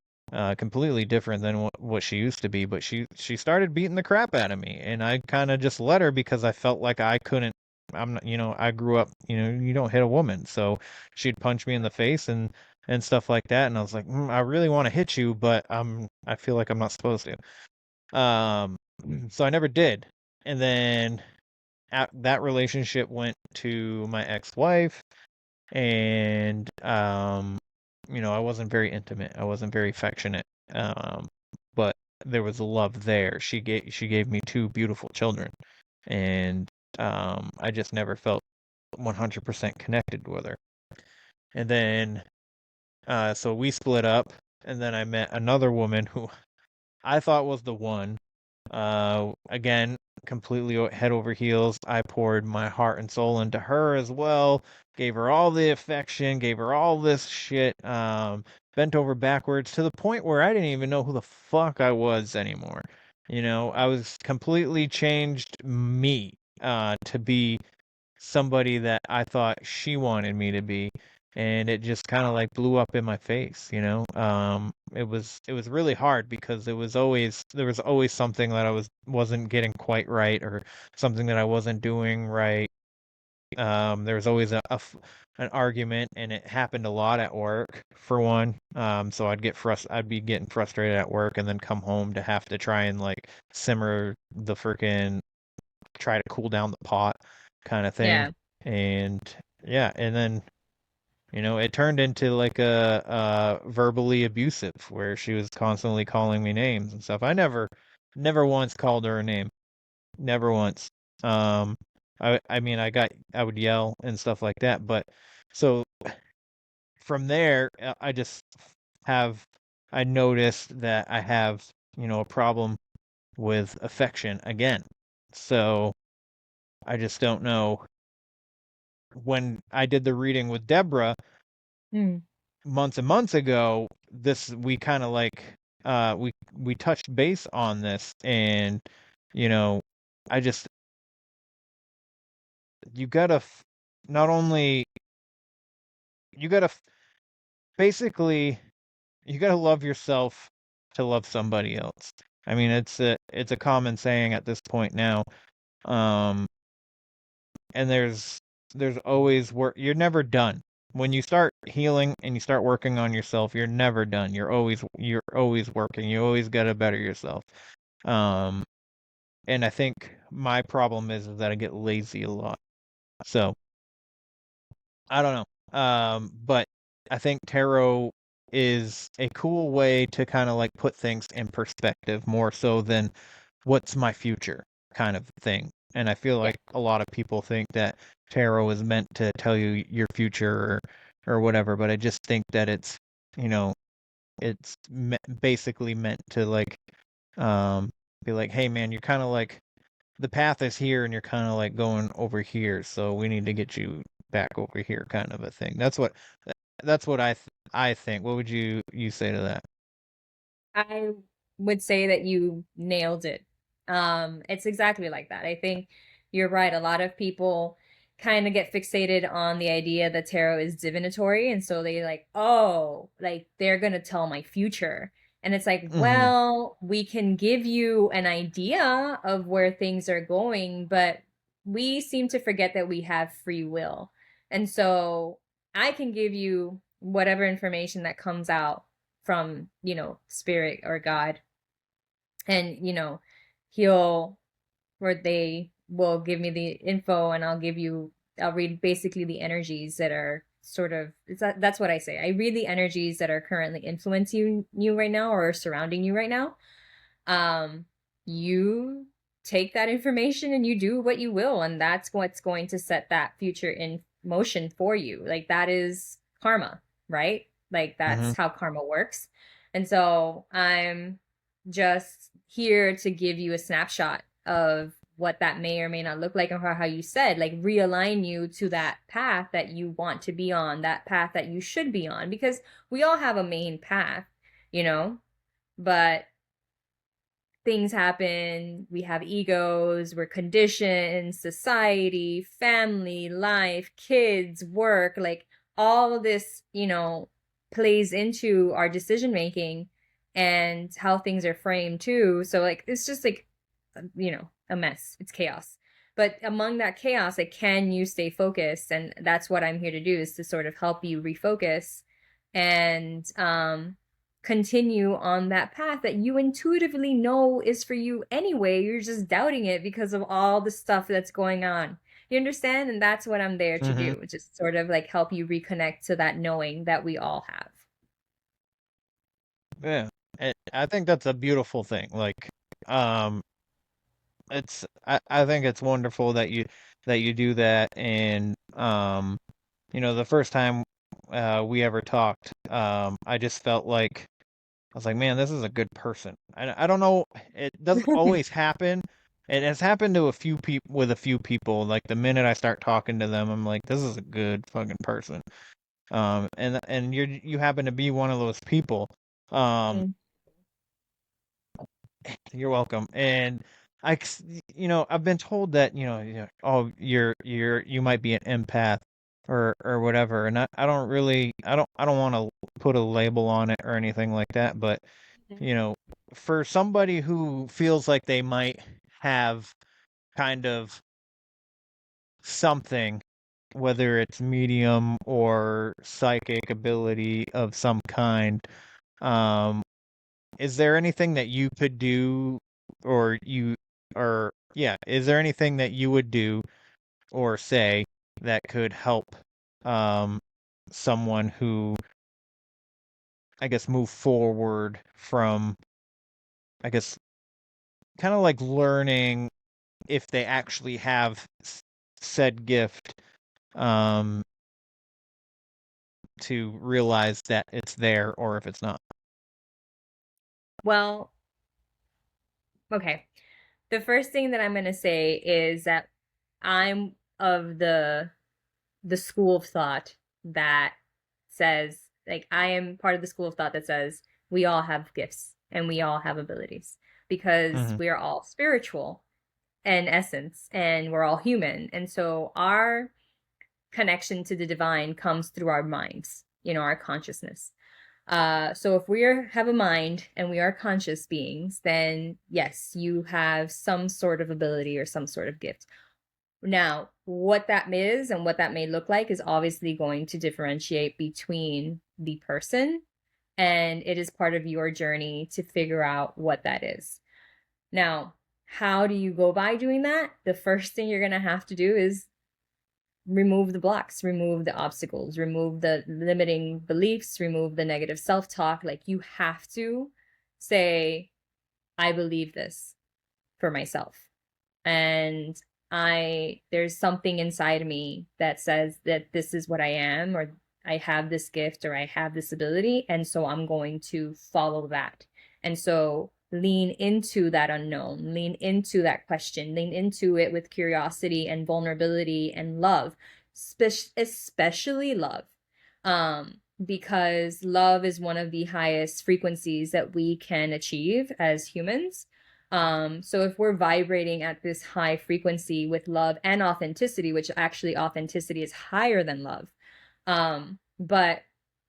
M: completely different than what she used to be. But she started beating the crap out of me, and I kind of just let her because I felt like I couldn't. I'm not, I grew up, you don't hit a woman, so she'd punch me in the face and stuff like that, and I was like, I really want to hit you, but I feel like I'm not supposed to. So I never did. And then that relationship went to my ex-wife, and I wasn't very intimate. I wasn't very affectionate. But there was love there. She gave me two beautiful children, and I just never felt 100% connected with her. And then so we split up, and then I met another woman who I thought was the one. Again, completely head over heels. I poured my heart and soul into her as well. Gave her all the affection, gave her all this shit. Bent over backwards to the point where I didn't even know who the fuck I was anymore. I was completely changed me to be somebody that I thought she wanted me to be, and it just kind of like blew up in my face. It was really hard because there was always something that I wasn't getting quite right, or something that I wasn't doing right. There was always an argument, and it happened a lot at work for one. So I'd be getting frustrated at work, and then come home to have to try and like simmer the freaking try to cool down the pot kind of thing.
K: Yeah.
M: And yeah, and then it turned into like a verbally abusive, where she was constantly calling me names and stuff. I never once called her a name. Never once. Um I mean, I would yell and stuff like that, but so from there, I just have I noticed that I have, a problem with affection again. So I just don't know. When I did the reading with Deborah months and months ago, this we kind of like we touched base on this, and you know, I just you gotta not only you gotta basically you gotta love yourself to love somebody else. I mean, it's a common saying at this point now. Um, and there's always work. You're never done. When you start healing and you start working on yourself, you're never done. You're always working. You always got to better yourself. Um, and I think my problem is that I get lazy a lot. So I don't know. But I think tarot is a cool way to kind of like put things in perspective, more so than what's my future kind of thing. And I feel
K: Yeah.
M: like a lot of people think that tarot is meant to tell you your future, or whatever, but I just think that you know, basically meant to like um be like, hey man, you're kind of like the path is here and you're kind of like going over here, so we need to get you back over here, kind of a thing. That's what I think. What would you say to that?
K: I would say that you nailed it. It's exactly like that. I think you're right. A lot of people kind of get fixated on the idea that tarot is divinatory, and so they like, oh, like they're gonna tell my future. And it's like,
M: Mhm.
K: well, we can give you an idea of where things are going, but we seem to forget that we have free will. And so I can give you whatever information that comes out from, spirit or God. And, he'll, or they will give me the info, and I'll read basically the energies that are sort of, that's what I say. I read the energies that are currently influencing you right now, or surrounding you right now. You take that information and you do what you will, and that's what's going to set that future in motion for you. Like, that is karma, right? Like, that's
M: Mhm.
K: how karma works. And so I'm just here to give you a snapshot of what that may or may not look like, and how you said, like, realign you to that path that you want to be on, that path that you should be on, because we all have a main path, you know but things happen, we have egos, we're conditioned, society, family, life, kids, work, like all of this, plays into our decision making and how things are framed too. So like it's just like a mess. It's chaos. But among that chaos, like, can you stay focused? And that's what I'm here to do, is to sort of help you refocus and continue on that path that you intuitively know is for you anyway. You're just doubting it because of all the stuff that's going on. You understand? And that's what I'm there to do, just sort of like help you reconnect to that knowing that we all have.
M: Yeah. I think that's a beautiful thing. Like, I think it's wonderful that you do that. And the first time we ever talked, I just felt like I was like, man, this is a good person. I don't know, it doesn't always happen. It has happened to a few people, with a few people. Like the minute I start talking to them, I'm like, this is a good fucking person. And you happen to be one of those people. You're welcome. And I've been told that, oh, you might be an empath or whatever. And I don't really, I don't want to put a label on it or anything like that. But, for somebody who feels like they might have kind of something, whether it's medium or psychic ability of some kind, um, is there anything that you could do, or is there anything that you would do or say that could help um someone who, I guess, move forward from, I guess, kind of like learning if they actually have said gift, um to realize that it's there, or if it's not?
K: Well, okay. The first thing that I'm going to say is that I'm of the school of thought that says, like, I am part of the school of thought that says we all have gifts and we all have abilities, because we are all spiritual in essence and we're all human. And so our connection to the divine comes through our minds, our consciousness. So if we have a mind and we are conscious beings, then yes, you have some sort of ability or some sort of gift. Now, what that is and what that may look like is obviously going to differentiate between the person, and it is part of your journey to figure out what that is. Now, how do you go by doing that? The first thing you're going to have to do is remove the blocks, remove the obstacles, remove the limiting beliefs, remove the negative self-talk. Like, you have to say, I believe this for myself. And there's something inside of me that says that this is what I am, or I have this gift, or I have this ability. And so I'm going to follow that. And so lean into that unknown, lean into that question, lean into it with curiosity and vulnerability and love, especially love. Because love is one of the highest frequencies that we can achieve as humans. So if we're vibrating at this high frequency with love and authenticity, which actually authenticity is higher than love, but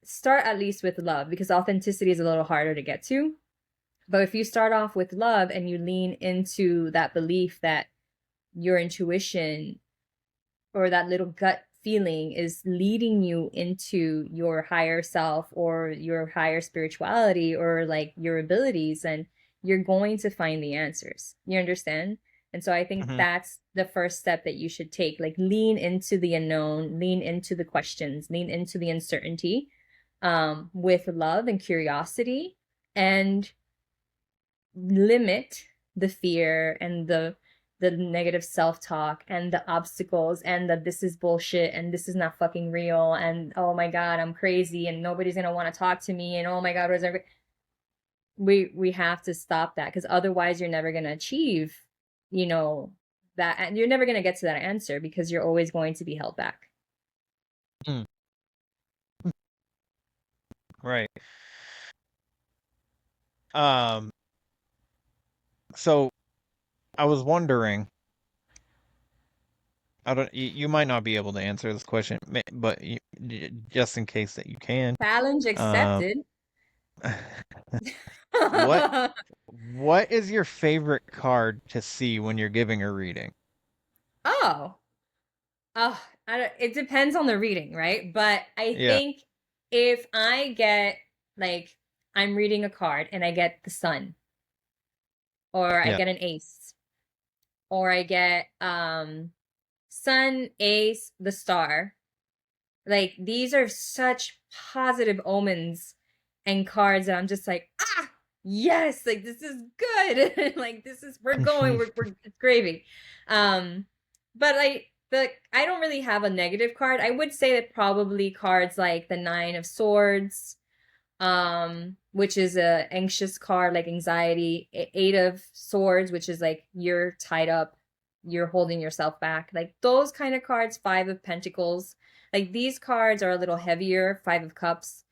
K: start at least with love, because authenticity is a little harder to get to. But if you start off with love and you lean into that belief that your intuition or that little gut feeling is leading you into your higher self or your higher spirituality or like your abilities, and you're going to find the answers. You understand? And so I think that's the first step that you should take. Like, lean into the unknown, lean into the questions, lean into the uncertainty, with love and curiosity, and limit the fear and the negative self-talk and the obstacles and the this is bullshit and this is not fucking real and oh my god, I'm crazy and nobody's gonna want to talk to me and oh my god, we have to stop that, because otherwise you're never gonna achieve, that, and you're never gonna get to that answer because you're always going to be held back.
M: Right. Um So I was wondering. I don't. You might not be able to answer this question, but just in case that you can.
K: Challenge
M: Um,
K: accepted.
M: what What is your favorite card to see when you're giving a reading?
K: Oh, it depends on the reading, right? But I
M: Yeah.
K: think if I get like I'm reading a card and I get the sun, or I
M: Yeah.
K: get an ace, or I get sun, ace, the star. Like these are such positive omens and cards that I'm just like, ah, yes, like this is good. Like this is we're it's gravy. Um, but I don't really have a negative card. I would say that probably cards like the Nine of Swords, which is a anxious card, like anxiety, Eight of Swords, which is like you're tied up, you're holding yourself back, like those kind of cards. Five of Pentacles, like these cards are a little heavier. Five of Cups,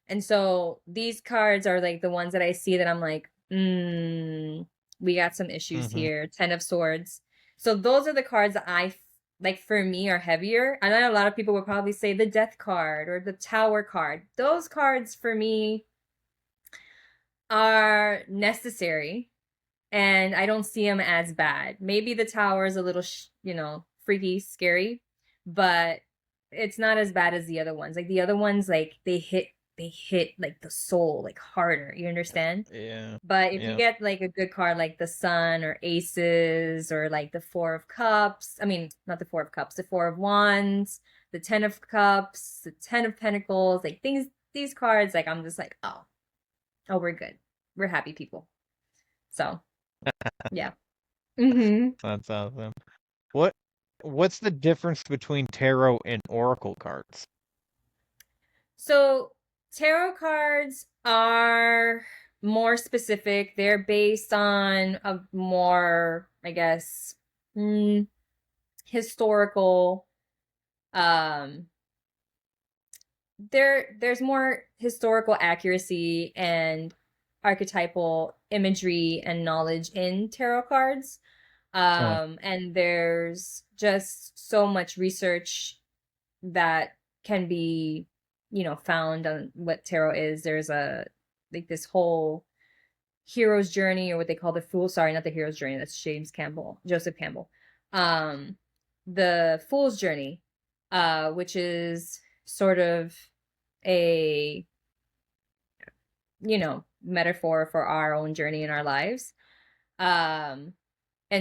K: and so these cards are like the ones that I see that I'm like, we got some issues here. Ten of Swords. So those are the cards that like for me are heavier. I know a lot of people would probably say the Death card or the Tower card. Those cards for me are necessary, and I don't see them as bad. Maybe the Tower is a little, freaky, scary, but it's not as bad as the other ones. Like the other ones, like they hit like the soul, like harder. You understand?
M: Yeah.
K: But if you
M: Yeah.
K: get like a good card like the Sun or Aces or like the Four of Cups, I mean, not the Four of Cups, the Four of Wands, the Ten of Cups, the Ten of Pentacles, like these cards, like I'm just like, oh, we're good. We're happy people. So, yeah.
M: That's awesome. What's the difference between tarot and oracle cards?
K: So, tarot cards are more specific. They're based on a more, I guess, historical there's more historical accuracy and archetypal imagery and knowledge in tarot cards. And there's just so much research that can be, found on what tarot is. There's like this whole hero's journey, or what they call the fool. Sorry, not the hero's journey. That's Joseph Campbell. The fool's journey, which is sort of a metaphor for our own journey in our lives. And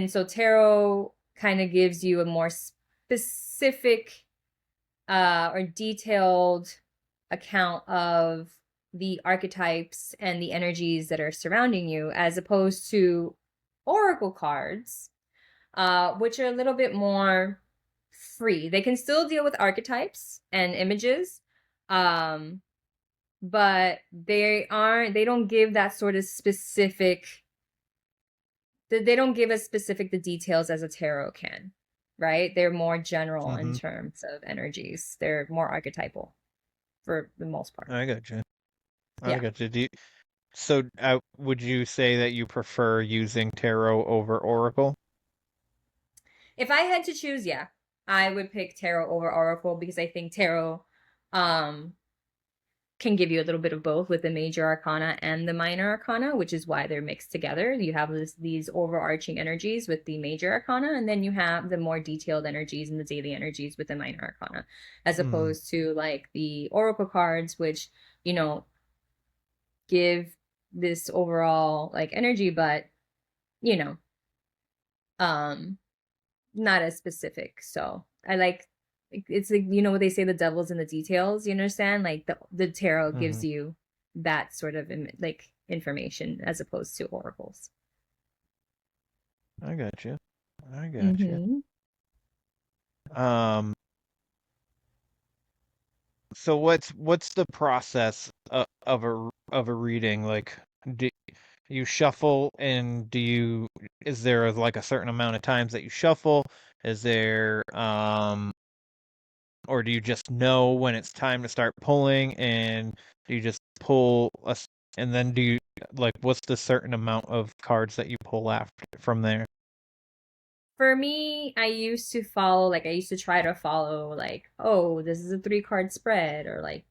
K: so tarot kind of gives you a more specific or detailed account of the archetypes and the energies that are surrounding you, as opposed to oracle cards, which are a little bit more free. They can still deal with archetypes and images, but they don't give that sort of specific, they don't give as specific the details as a tarot can, right? They're more general in terms of energies. They're more archetypal for the most part.
M: I got you.
K: Yeah.
M: I got you. So, would you say that you prefer using tarot over oracle?
K: If I had to choose, yeah, I would pick tarot over oracle, because I think tarot can give you a little bit of both with the major arcana and the minor arcana, which is why they're mixed together. You have these overarching energies with the major arcana, and then you have the more detailed energies and the daily energies with the minor arcana, as opposed to like the oracle cards, which, give this overall like energy, but not as specific. So I like, it's like, what they say, the devil's in the details. You understand? Like the tarot gives you that sort of like information, as opposed to oracles.
M: I got you. So what's the process of a reading? Like, do you shuffle, and is there like a certain amount of times that you shuffle? Is there or do you just know when it's time to start pulling, and do you just pull And then do you like what's the certain amount of cards that you pull after from there?
K: For me, I used to try to follow like, oh, this is a 3-card spread, or like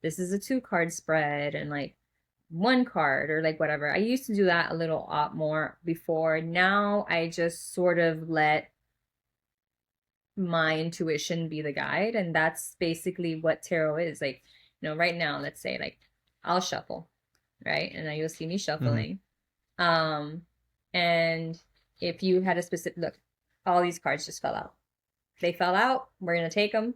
K: this is a 2-card spread, and like 1 card, or like whatever. I used to do that a little more before. Now I just sort of let my intuition be the guide, and that's basically what tarot is. Like, right now, let's say like I'll shuffle, right? And then you'll see me shuffling. And if you had a specific look, all these cards just fell out. They fell out. We're going to take them.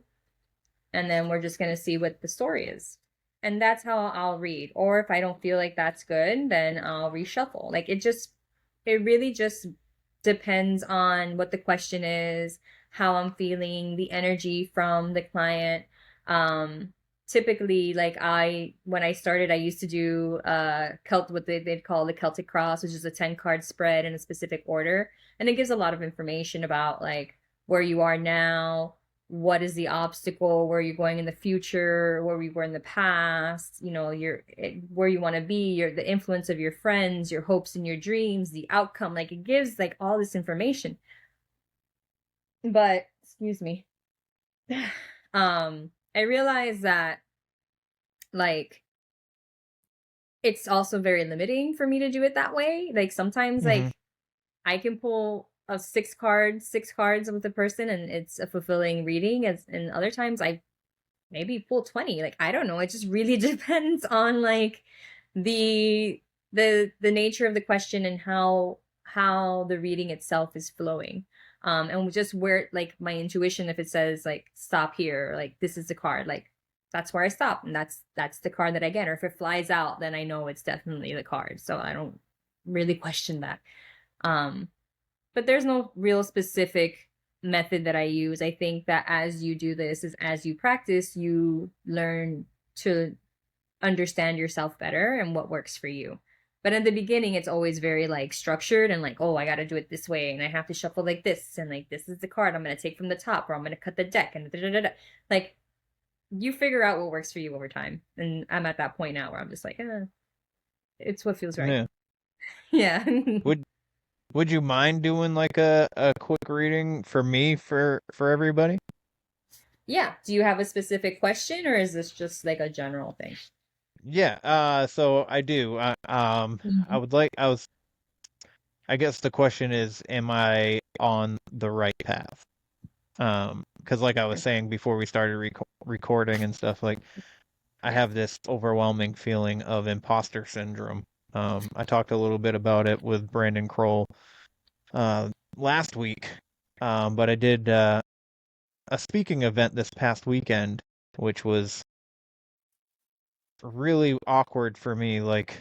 K: And then we're just going to see what the story is. And that's how I'll read. Or if I don't feel like that's good, then I'll reshuffle. Like it really just depends on what the question is, how I'm feeling, the energy from the client. Typically, like when I started, I used to do what they'd call the Celtic Cross, which is a 10-card spread in a specific order. And it gives a lot of information about like where you are now, what is the obstacle, where you're going in the future, where we were in the past, where you want to be, the influence of your friends, your hopes and your dreams, the outcome. Like it gives like all this information. But excuse me. I realized that like it's also very limiting for me to do it that way. Like sometimes like I can pull a 6 cards with a person and it's a fulfilling reading, and other times I maybe pull 20. Like I don't know, it just really depends on like the nature of the question and how the reading itself is flowing. And just where like my intuition, if it says like stop here, or like this is the card, like that's where I stop, and that's the card that I get. Or if it flies out, then I know it's definitely the card, so I don't really question that. But there's no real specific method that I use. I think that as you do this, as you practice, you learn to understand yourself better and what works for you. But in the beginning, it's always very like structured and like, oh, I got to do it this way, and I have to shuffle like this, and like this is the card I'm going to take from the top, or I'm going to cut the deck, and like you figure out what works for you over time. And I'm at that point now where I'm just like, it's what feels right. Yeah.
M: Would you mind doing like a quick reading for me for everybody?
K: Yeah. Do you have a specific question, or is this just like a general thing?
M: Yeah, so I do. I guess the question is, am I on the right path? Because like I was saying before we started recording and stuff, like I have this overwhelming feeling of imposter syndrome. I talked a little bit about it with Brandon Kroll last week, but I did a speaking event this past weekend, which was really awkward for me. Like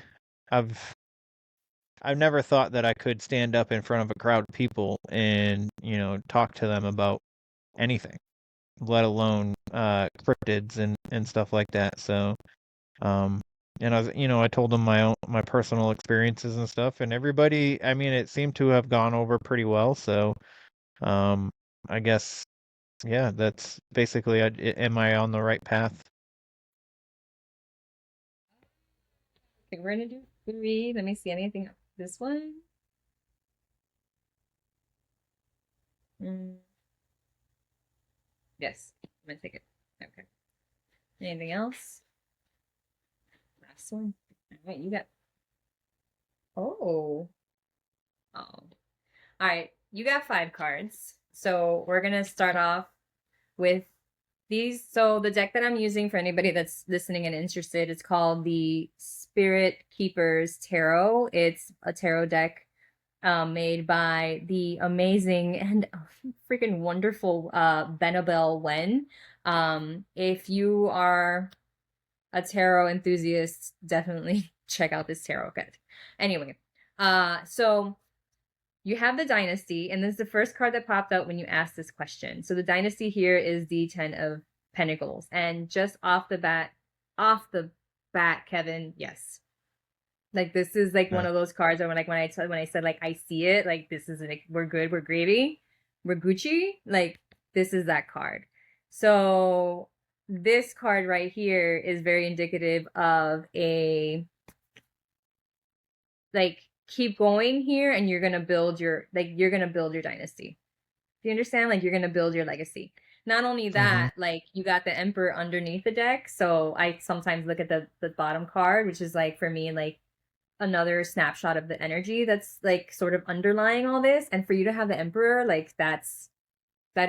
M: I've never thought that I could stand up in front of a crowd of people and talk to them about anything, let alone cryptids and stuff like that. So and I told them my personal experiences and stuff, and everybody, I mean, it seemed to have gone over pretty well. So I guess, yeah, that's basically, am I on the right path?
K: Okay, we're gonna do 3. Let me see anything. This one. Yes, I'm gonna take it. Okay. Anything else? Last one. All right, you got. Oh. All right, you got 5 cards. So we're gonna start off with these. So the deck that I'm using, for anybody that's listening and interested, it's called the Spirit Keepers Tarot. It's a tarot deck made by the amazing and freaking wonderful Benabel Wen. If you are a tarot enthusiast, definitely check out this tarot deck. Anyway, so you have the Dynasty, and this is the first card that popped out when you asked this question. So the Dynasty here is the 10 of Pentacles. And just off the bat, Kevin, yes. Like this is like one of those cards where when I said like I see it, like this is like we're good, we're gravy, we're Gucci, like this is that card. So this card right here is very indicative of a like keep going here, and you're gonna build your dynasty. Do you understand? Like, you're gonna build your legacy. Not only that, like, you got the Emperor underneath the deck. So I sometimes look at the bottom card, which is like, for me, like another snapshot of the energy that's like sort of underlying all this. And for you to have the Emperor, like, that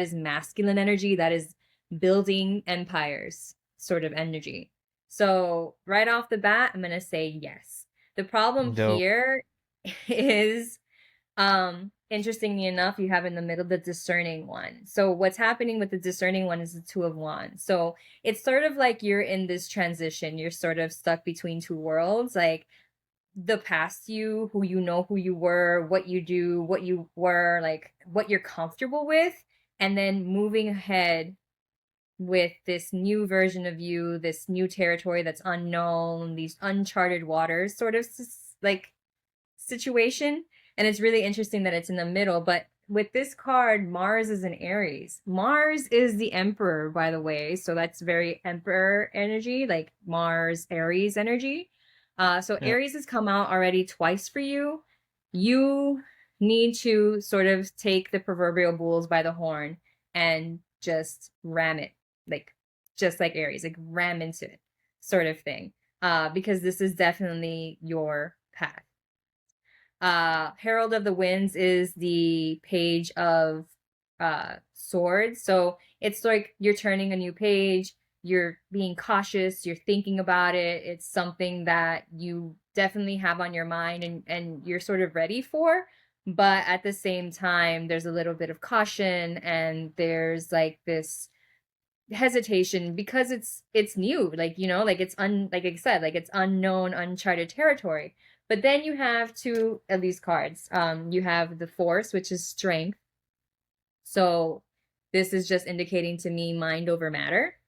K: is masculine energy. That is building empires sort of energy. So right off the bat, I'm gonna say yes. The problem
M: Dope.
K: here is, interestingly enough, you have in the middle the discerning one. So what's happening with the discerning one is the Two of Wands. So it's sort of like you're in this transition. You're sort of stuck between two worlds, like the past you, who you were, what you do, what you were, like what you're comfortable with, and then moving ahead with this new version of you, this new territory that's unknown, these uncharted waters sort of like situation. And it's really interesting that it's in the middle. But with this card, Mars is in Aries. Mars is the Emperor, by the way. So that's very Emperor energy, like Mars, Aries energy. So
M: Yeah.
K: Aries has come out already twice for you. You need to sort of take the proverbial bulls by the horn and just ram it, like just like Aries, like ram into it, sort of thing. Because this is definitely your path. Herald of the Winds is the page of swords. So it's like you're turning a new page, you're being cautious, you're thinking about it. It's something that you definitely have on your mind, and you're sort of ready for. But at the same time, there's a little bit of caution, and there's like this hesitation because it's new, like, you know, like like I said, like it's unknown, uncharted territory. But then you have two of these cards. You have the Force, which is strength. So this is just indicating to me mind over matter.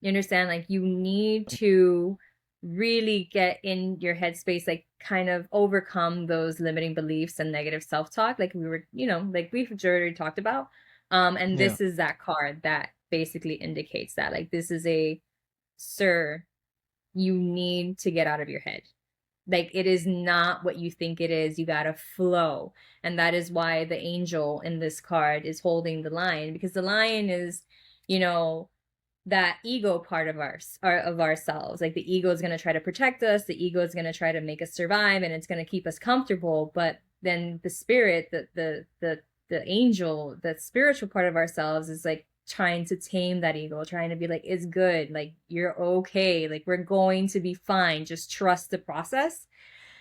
K: You understand? Like, you need to really get in your headspace, like kind of overcome those limiting beliefs and negative self-talk, like we were, you know, like we've already talked about. And
M: Yeah.
K: this is that card that basically indicates that, like, this is a, sir, you need to get out of your head. Like, it is not what you think it is. You gotta flow. And that is why the angel in this card is holding the lion, because the lion is, you know, that ego part of of ourselves. Like, the ego is going to try to protect us, the ego is going to try to make us survive, and it's going to keep us comfortable. But then the spirit, the angel, the spiritual part of ourselves is like trying to tame that ego, trying to be like, it's good, like, you're okay, like, we're going to be fine, just trust the process.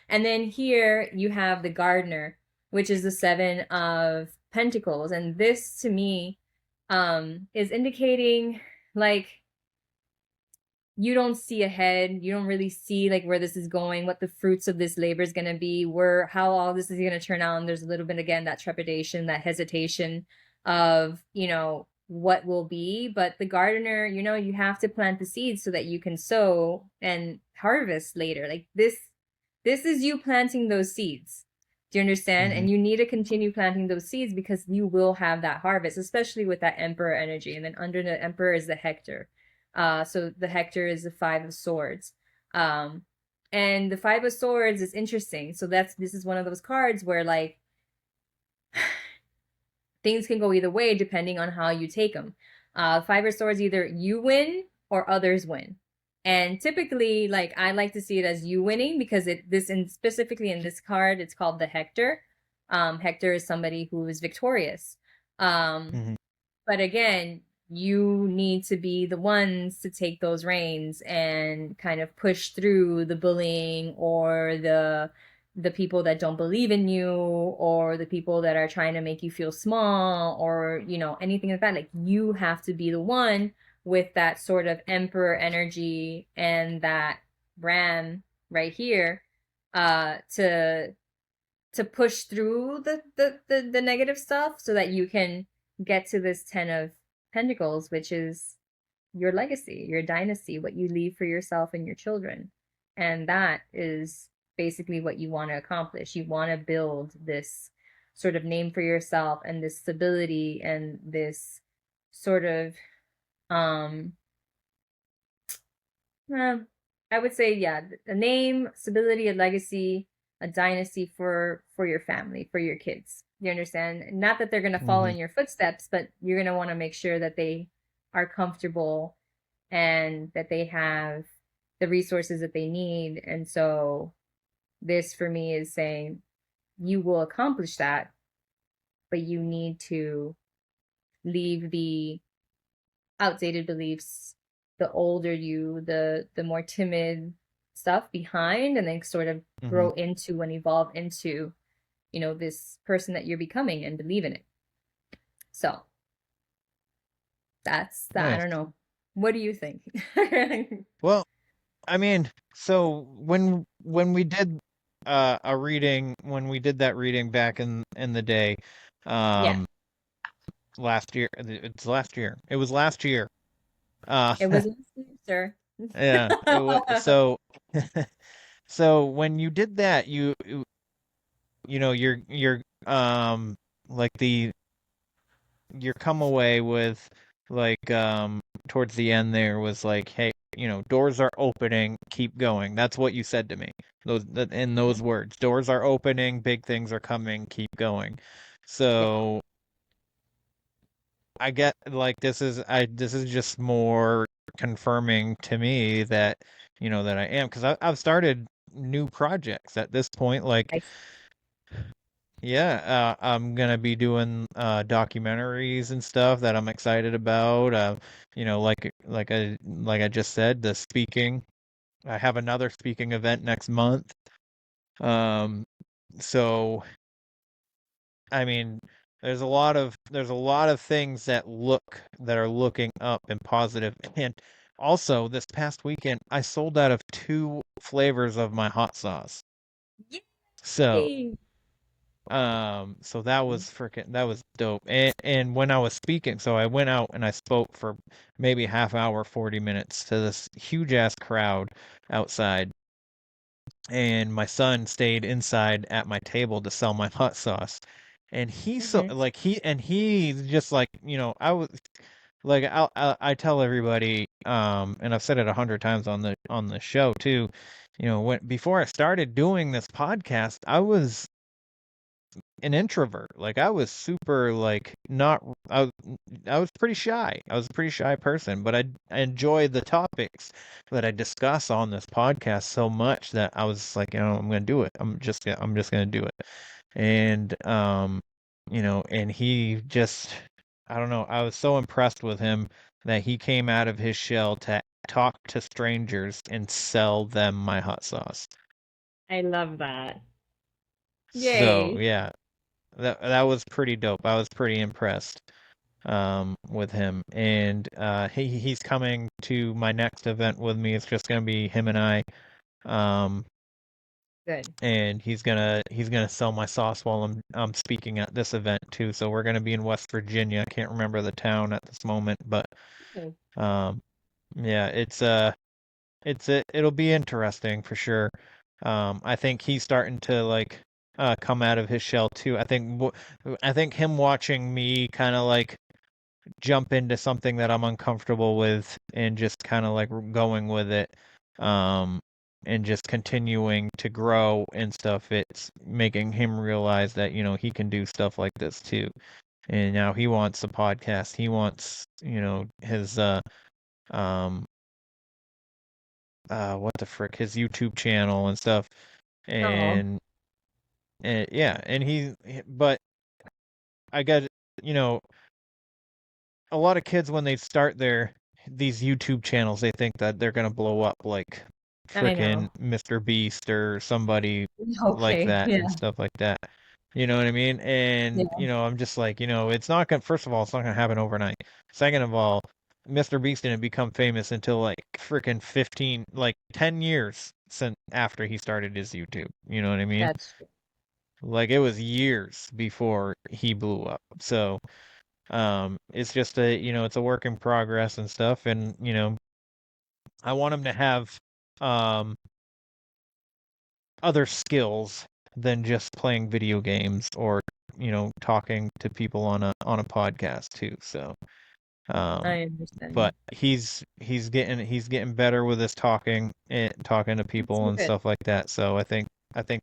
K: And then here you have the gardener, which is the Seven of Pentacles, and this to me is indicating, like, you don't see ahead, you don't really see like where this is going, what the fruits of this labor is going to be, where how all this is going to turn out. And there's a little bit, again, that trepidation, that hesitation of, you know, what will be. But the gardener, you know, you have to plant the seeds so that you can sow and harvest later. Like, this is you planting those seeds. Do you understand? And you need to continue planting those seeds because you will have that harvest, especially with that Emperor energy. And then under the Emperor is the Hector. So the Hector is the Five of Swords. And the Five of Swords is interesting. So this is one of those cards where, like, things can go either way depending on how you take them. Five of Swords, either you win or others win. And typically, like, I like to see it as you winning because specifically in this card, it's called the Hector. Hector is somebody who is victorious. But again, you need to be the ones to take those reins and kind of push through the bullying or the people that don't believe in you, or the people that are trying to make you feel small, or, you know, anything like that. Like, you have to be the one with that sort of Emperor energy and that ram right here, to push through the negative stuff so that you can get to this Ten of Pentacles, which is your legacy, your dynasty, what you leave for yourself and your children. And that is basically what you want to accomplish. You want to build this sort of name for yourself, and this stability, and this sort of I would say, yeah, a name, stability, a legacy, a dynasty for your family, for your kids. You understand? Not that they're going to follow
M: Mhm.
K: in your footsteps, but you're going to want to make sure that they are comfortable and that they have the resources that they need. And so this for me is saying you will accomplish that, but you need to leave the outdated beliefs, the older you, the more timid stuff behind, and then sort of
M: Mhm.
K: grow into and evolve into, this person that you're becoming and believe in it. So that's that. I
M: Nice.
K: don't know. What do you think?
M: Well, I mean, so when we did a reading, when we did that reading back in the day,
K: Yeah,
M: um, last year, it's last year. It was last year. Uh,
K: it was sir.
M: yeah. So so when you did that, you know, you're like the your come away with like towards the end there was like, hey, doors are opening, keep going. That's what you said to me. In those words, doors are opening, big things are coming, keep going.
K: Yeah,
M: So I get like this is just more confirming to me that that I am, because I've started new projects at this point, like
K: I
M: yeah, I'm gonna be doing documentaries and stuff that I'm excited about. Like I just said, the speaking. I have another speaking event next month. Um, so I mean, there's a lot of things that are looking up and positive. And also, this past weekend, I sold out of 2 flavors of my hot sauce. So
K: Yay!
M: so that was dope. And when I was speaking, so I went out and I spoke for maybe half hour, 40 minutes to this huge ass crowd outside. And my son stayed inside at my table to sell my hot sauce. And
K: Mm-hmm.
M: he's just like, I was like, I tell everybody, and I've said it 100 times on the show too, when before I started doing this podcast, I was an introvert. Like I was super like not I was pretty shy. I was a pretty shy person, but I enjoy the topics that I discuss on this podcast so much that I was like, I'm gonna do it. I'm just gonna do it. And and he just I don't know, I was so impressed with him that he came out of his shell to talk to strangers and sell them my hot sauce.
K: I love that.
M: So
K: Yay!
M: yeah, that was pretty dope. I was pretty impressed with him, and he's coming to my next event with me. It's just gonna be him and I, um,
K: Good.
M: and he's gonna sell my sauce while I'm speaking at this event too. So we're gonna be in West Virginia. I can't remember the town at this moment, but
K: Good.
M: um, yeah, it'll be interesting for sure. I think he's starting to like come out of his shell too. I think him watching me kind of like jump into something that I'm uncomfortable with and just kind of like going with it, um, and just continuing to grow and stuff. It's making him realize that he can do stuff like this too. And now he wants a podcast. He wants his um what the frick, his YouTube channel and stuff.
K: Oh,
M: And yeah, and but I got, you know, a lot of kids when they start these YouTube channels, they think that they're gonna blow up like
K: I
M: frickin'
K: know.
M: Mr. Beast or somebody like
K: Okay.
M: that
K: Yeah.
M: and stuff like that. You know what I mean? And
K: Yeah.
M: I'm just like, it's not gonna. First of all, it's not gonna happen overnight. Second of all, Mr. Beast didn't become famous until like frickin' 15, like 10 years since after he started his YouTube. You know what I mean?
K: That's true.
M: Like it was years before he blew up. So it's just it's a work in progress and stuff. And I want him to have um other skills than just playing video games or talking to people on a podcast too. So um
K: I understand
M: but
K: you.
M: he's getting better with his talking and talking to
K: That's
M: people and
K: good.
M: stuff like that. So I think I think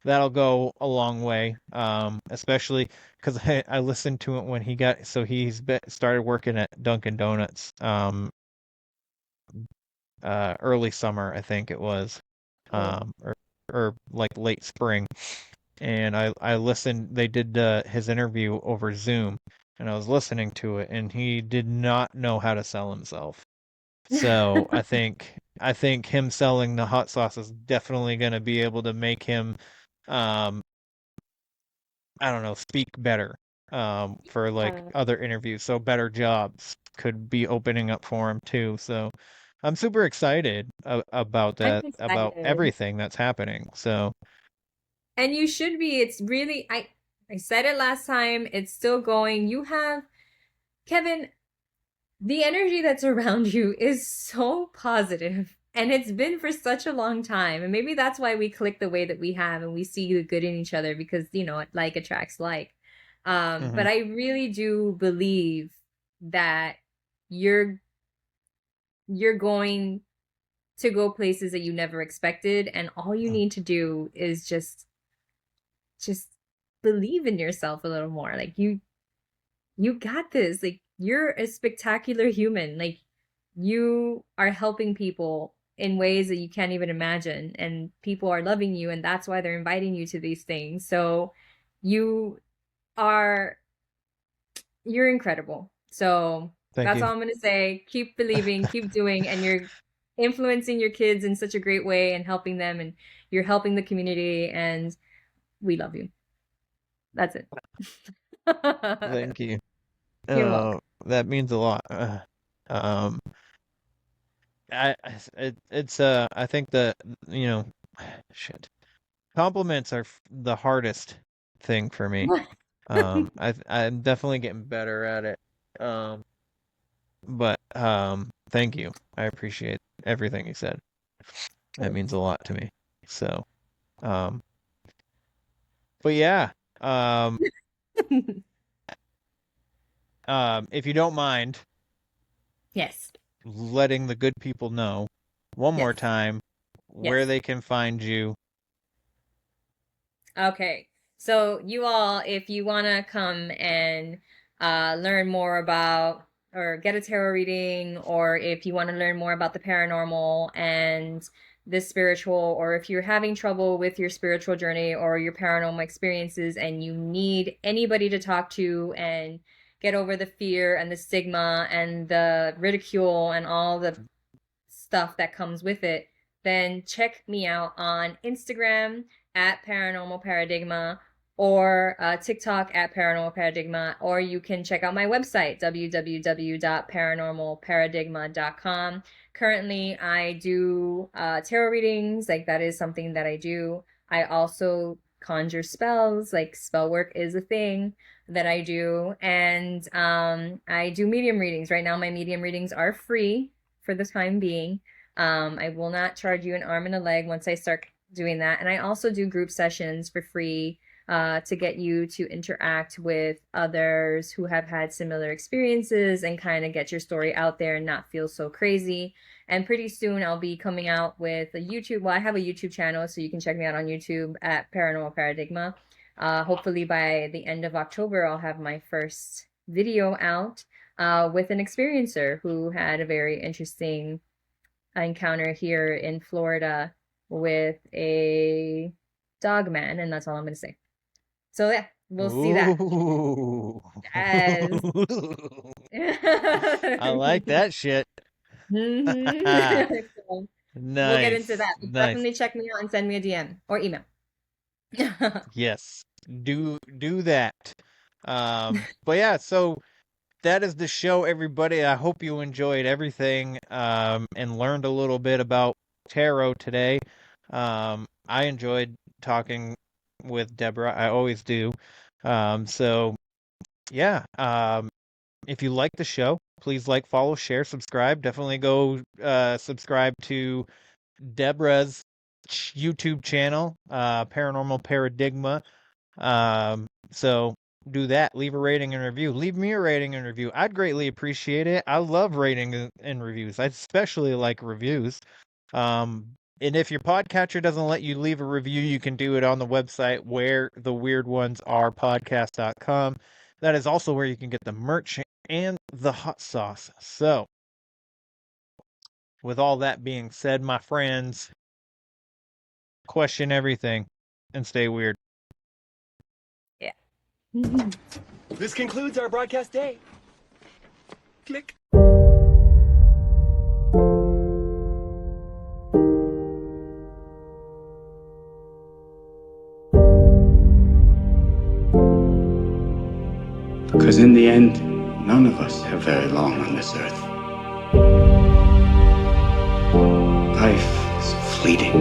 M: that'll go a long way, especially because I listened to it when started working at Dunkin' Donuts early summer, I think it was,
K: Cool.
M: or like late spring. And I listened. They did his interview over Zoom, and I was listening to it, and he did not know how to sell himself. So I think him selling the hot sauce is definitely going to be able to make him, um, I don't know, speak better, for like other interviews. So better jobs could be opening up for him too. So I'm super excited about
K: I'm
M: that, about
K: excited.
M: everything that's happening. So
K: And you should be. It's really I said it last time. It's still going. You have Kevin, the energy that's around you is so positive. And it's been for such a long time. And maybe that's why we click the way that we have and we see the good in each other because, like attracts like. But
M: mhm.
K: I really do believe that you're you're going to go places that you never expected, and all you need to do is just believe in yourself a little more. Like you got this. Like you're a spectacular human. Like you are helping people in ways that you can't even imagine, and people are loving you, and that's why they're inviting you to these things. So you are you're incredible. So
M: Thank
K: that's
M: you.
K: all I'm going to say. Keep believing, keep doing, and you're influencing your kids in such a great way and helping them, and you're helping the community, and we love you. That's it.
M: Thank you.
K: You're welcome.
M: That means a lot. Um, I think that, you know, shit. Compliments are the hardest thing for me. I'm definitely getting better at it. Um, but thank you. I appreciate everything you said. That means a lot to me. So, um, but yeah, um, if you don't mind
K: Yes.
M: letting the good people know one more
K: Yes.
M: time where
K: Yes.
M: they can find you.
K: Okay. So you all, if you want to come and learn more about or get a tarot reading, or if you want to learn more about the paranormal and the spiritual, or if you're having trouble with your spiritual journey or your paranormal experiences and you need anybody to talk to and get over the fear and the stigma and the ridicule and all the stuff that comes with it, then check me out on Instagram at Paranormal Paradigma, or TikTok at Paranormal Paradigma, or you can check out my website, www.paranormalparadigma.com. Currently, I do tarot readings, like that is something that I do. I also conjure spells, like spell work is a thing that I do. And I do medium readings. Right now, my medium readings are free for the time being. I will not charge you an arm and a leg once I start doing that. And I also do group sessions for free to get you to interact with others who have had similar experiences and kind of get your story out there and not feel so crazy. And pretty soon I'll be coming out with a YouTube. Well, I have a YouTube channel, so you can check me out on YouTube at Paranormal Paradigma. Hopefully by the end of October, I'll have my first video out with an experiencer who had a very interesting encounter here in Florida with a dog man, and that's all I'm going to say. So yeah, we'll see that.
M: Ooh.
K: Yes.
M: I like that shit.
K: So we'll get into
M: Nice.
K: that. But
M: Nice.
K: definitely check me out and send me a DM or email.
M: Yes. Do that. But yeah, so that is the show, everybody. I hope you enjoyed everything, and learned a little bit about tarot today. I enjoyed talking with Deborah. I always do. So yeah. If you like the show, please like, follow, share, subscribe. Definitely go subscribe to Deborah's YouTube channel, Paranormal Paradigma. So do that. Leave a rating and review. Leave me a rating and review. I'd greatly appreciate it. I love rating and reviews. I especially like reviews. And if your podcatcher doesn't let you leave a review, you can do it on the website wheretheweirdonесarepodcast.com. That is also where you can get the merch and the hot sauce. So, with all that being said, my friends, question everything and stay weird.
K: Yeah.
G: This concludes our broadcast day. Click.
N: Because in the end, none of us have very long on this earth. Life is fleeting.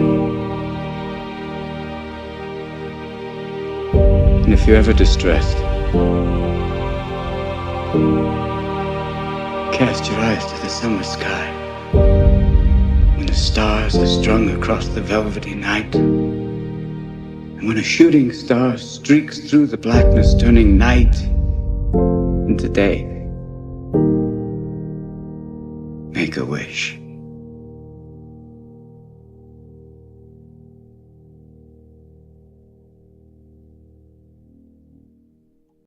N: And if you're ever distressed, cast your eyes to the summer sky. When the stars are strung across the velvety night, and when a shooting star streaks through the blackness, turning night into day, make a wish.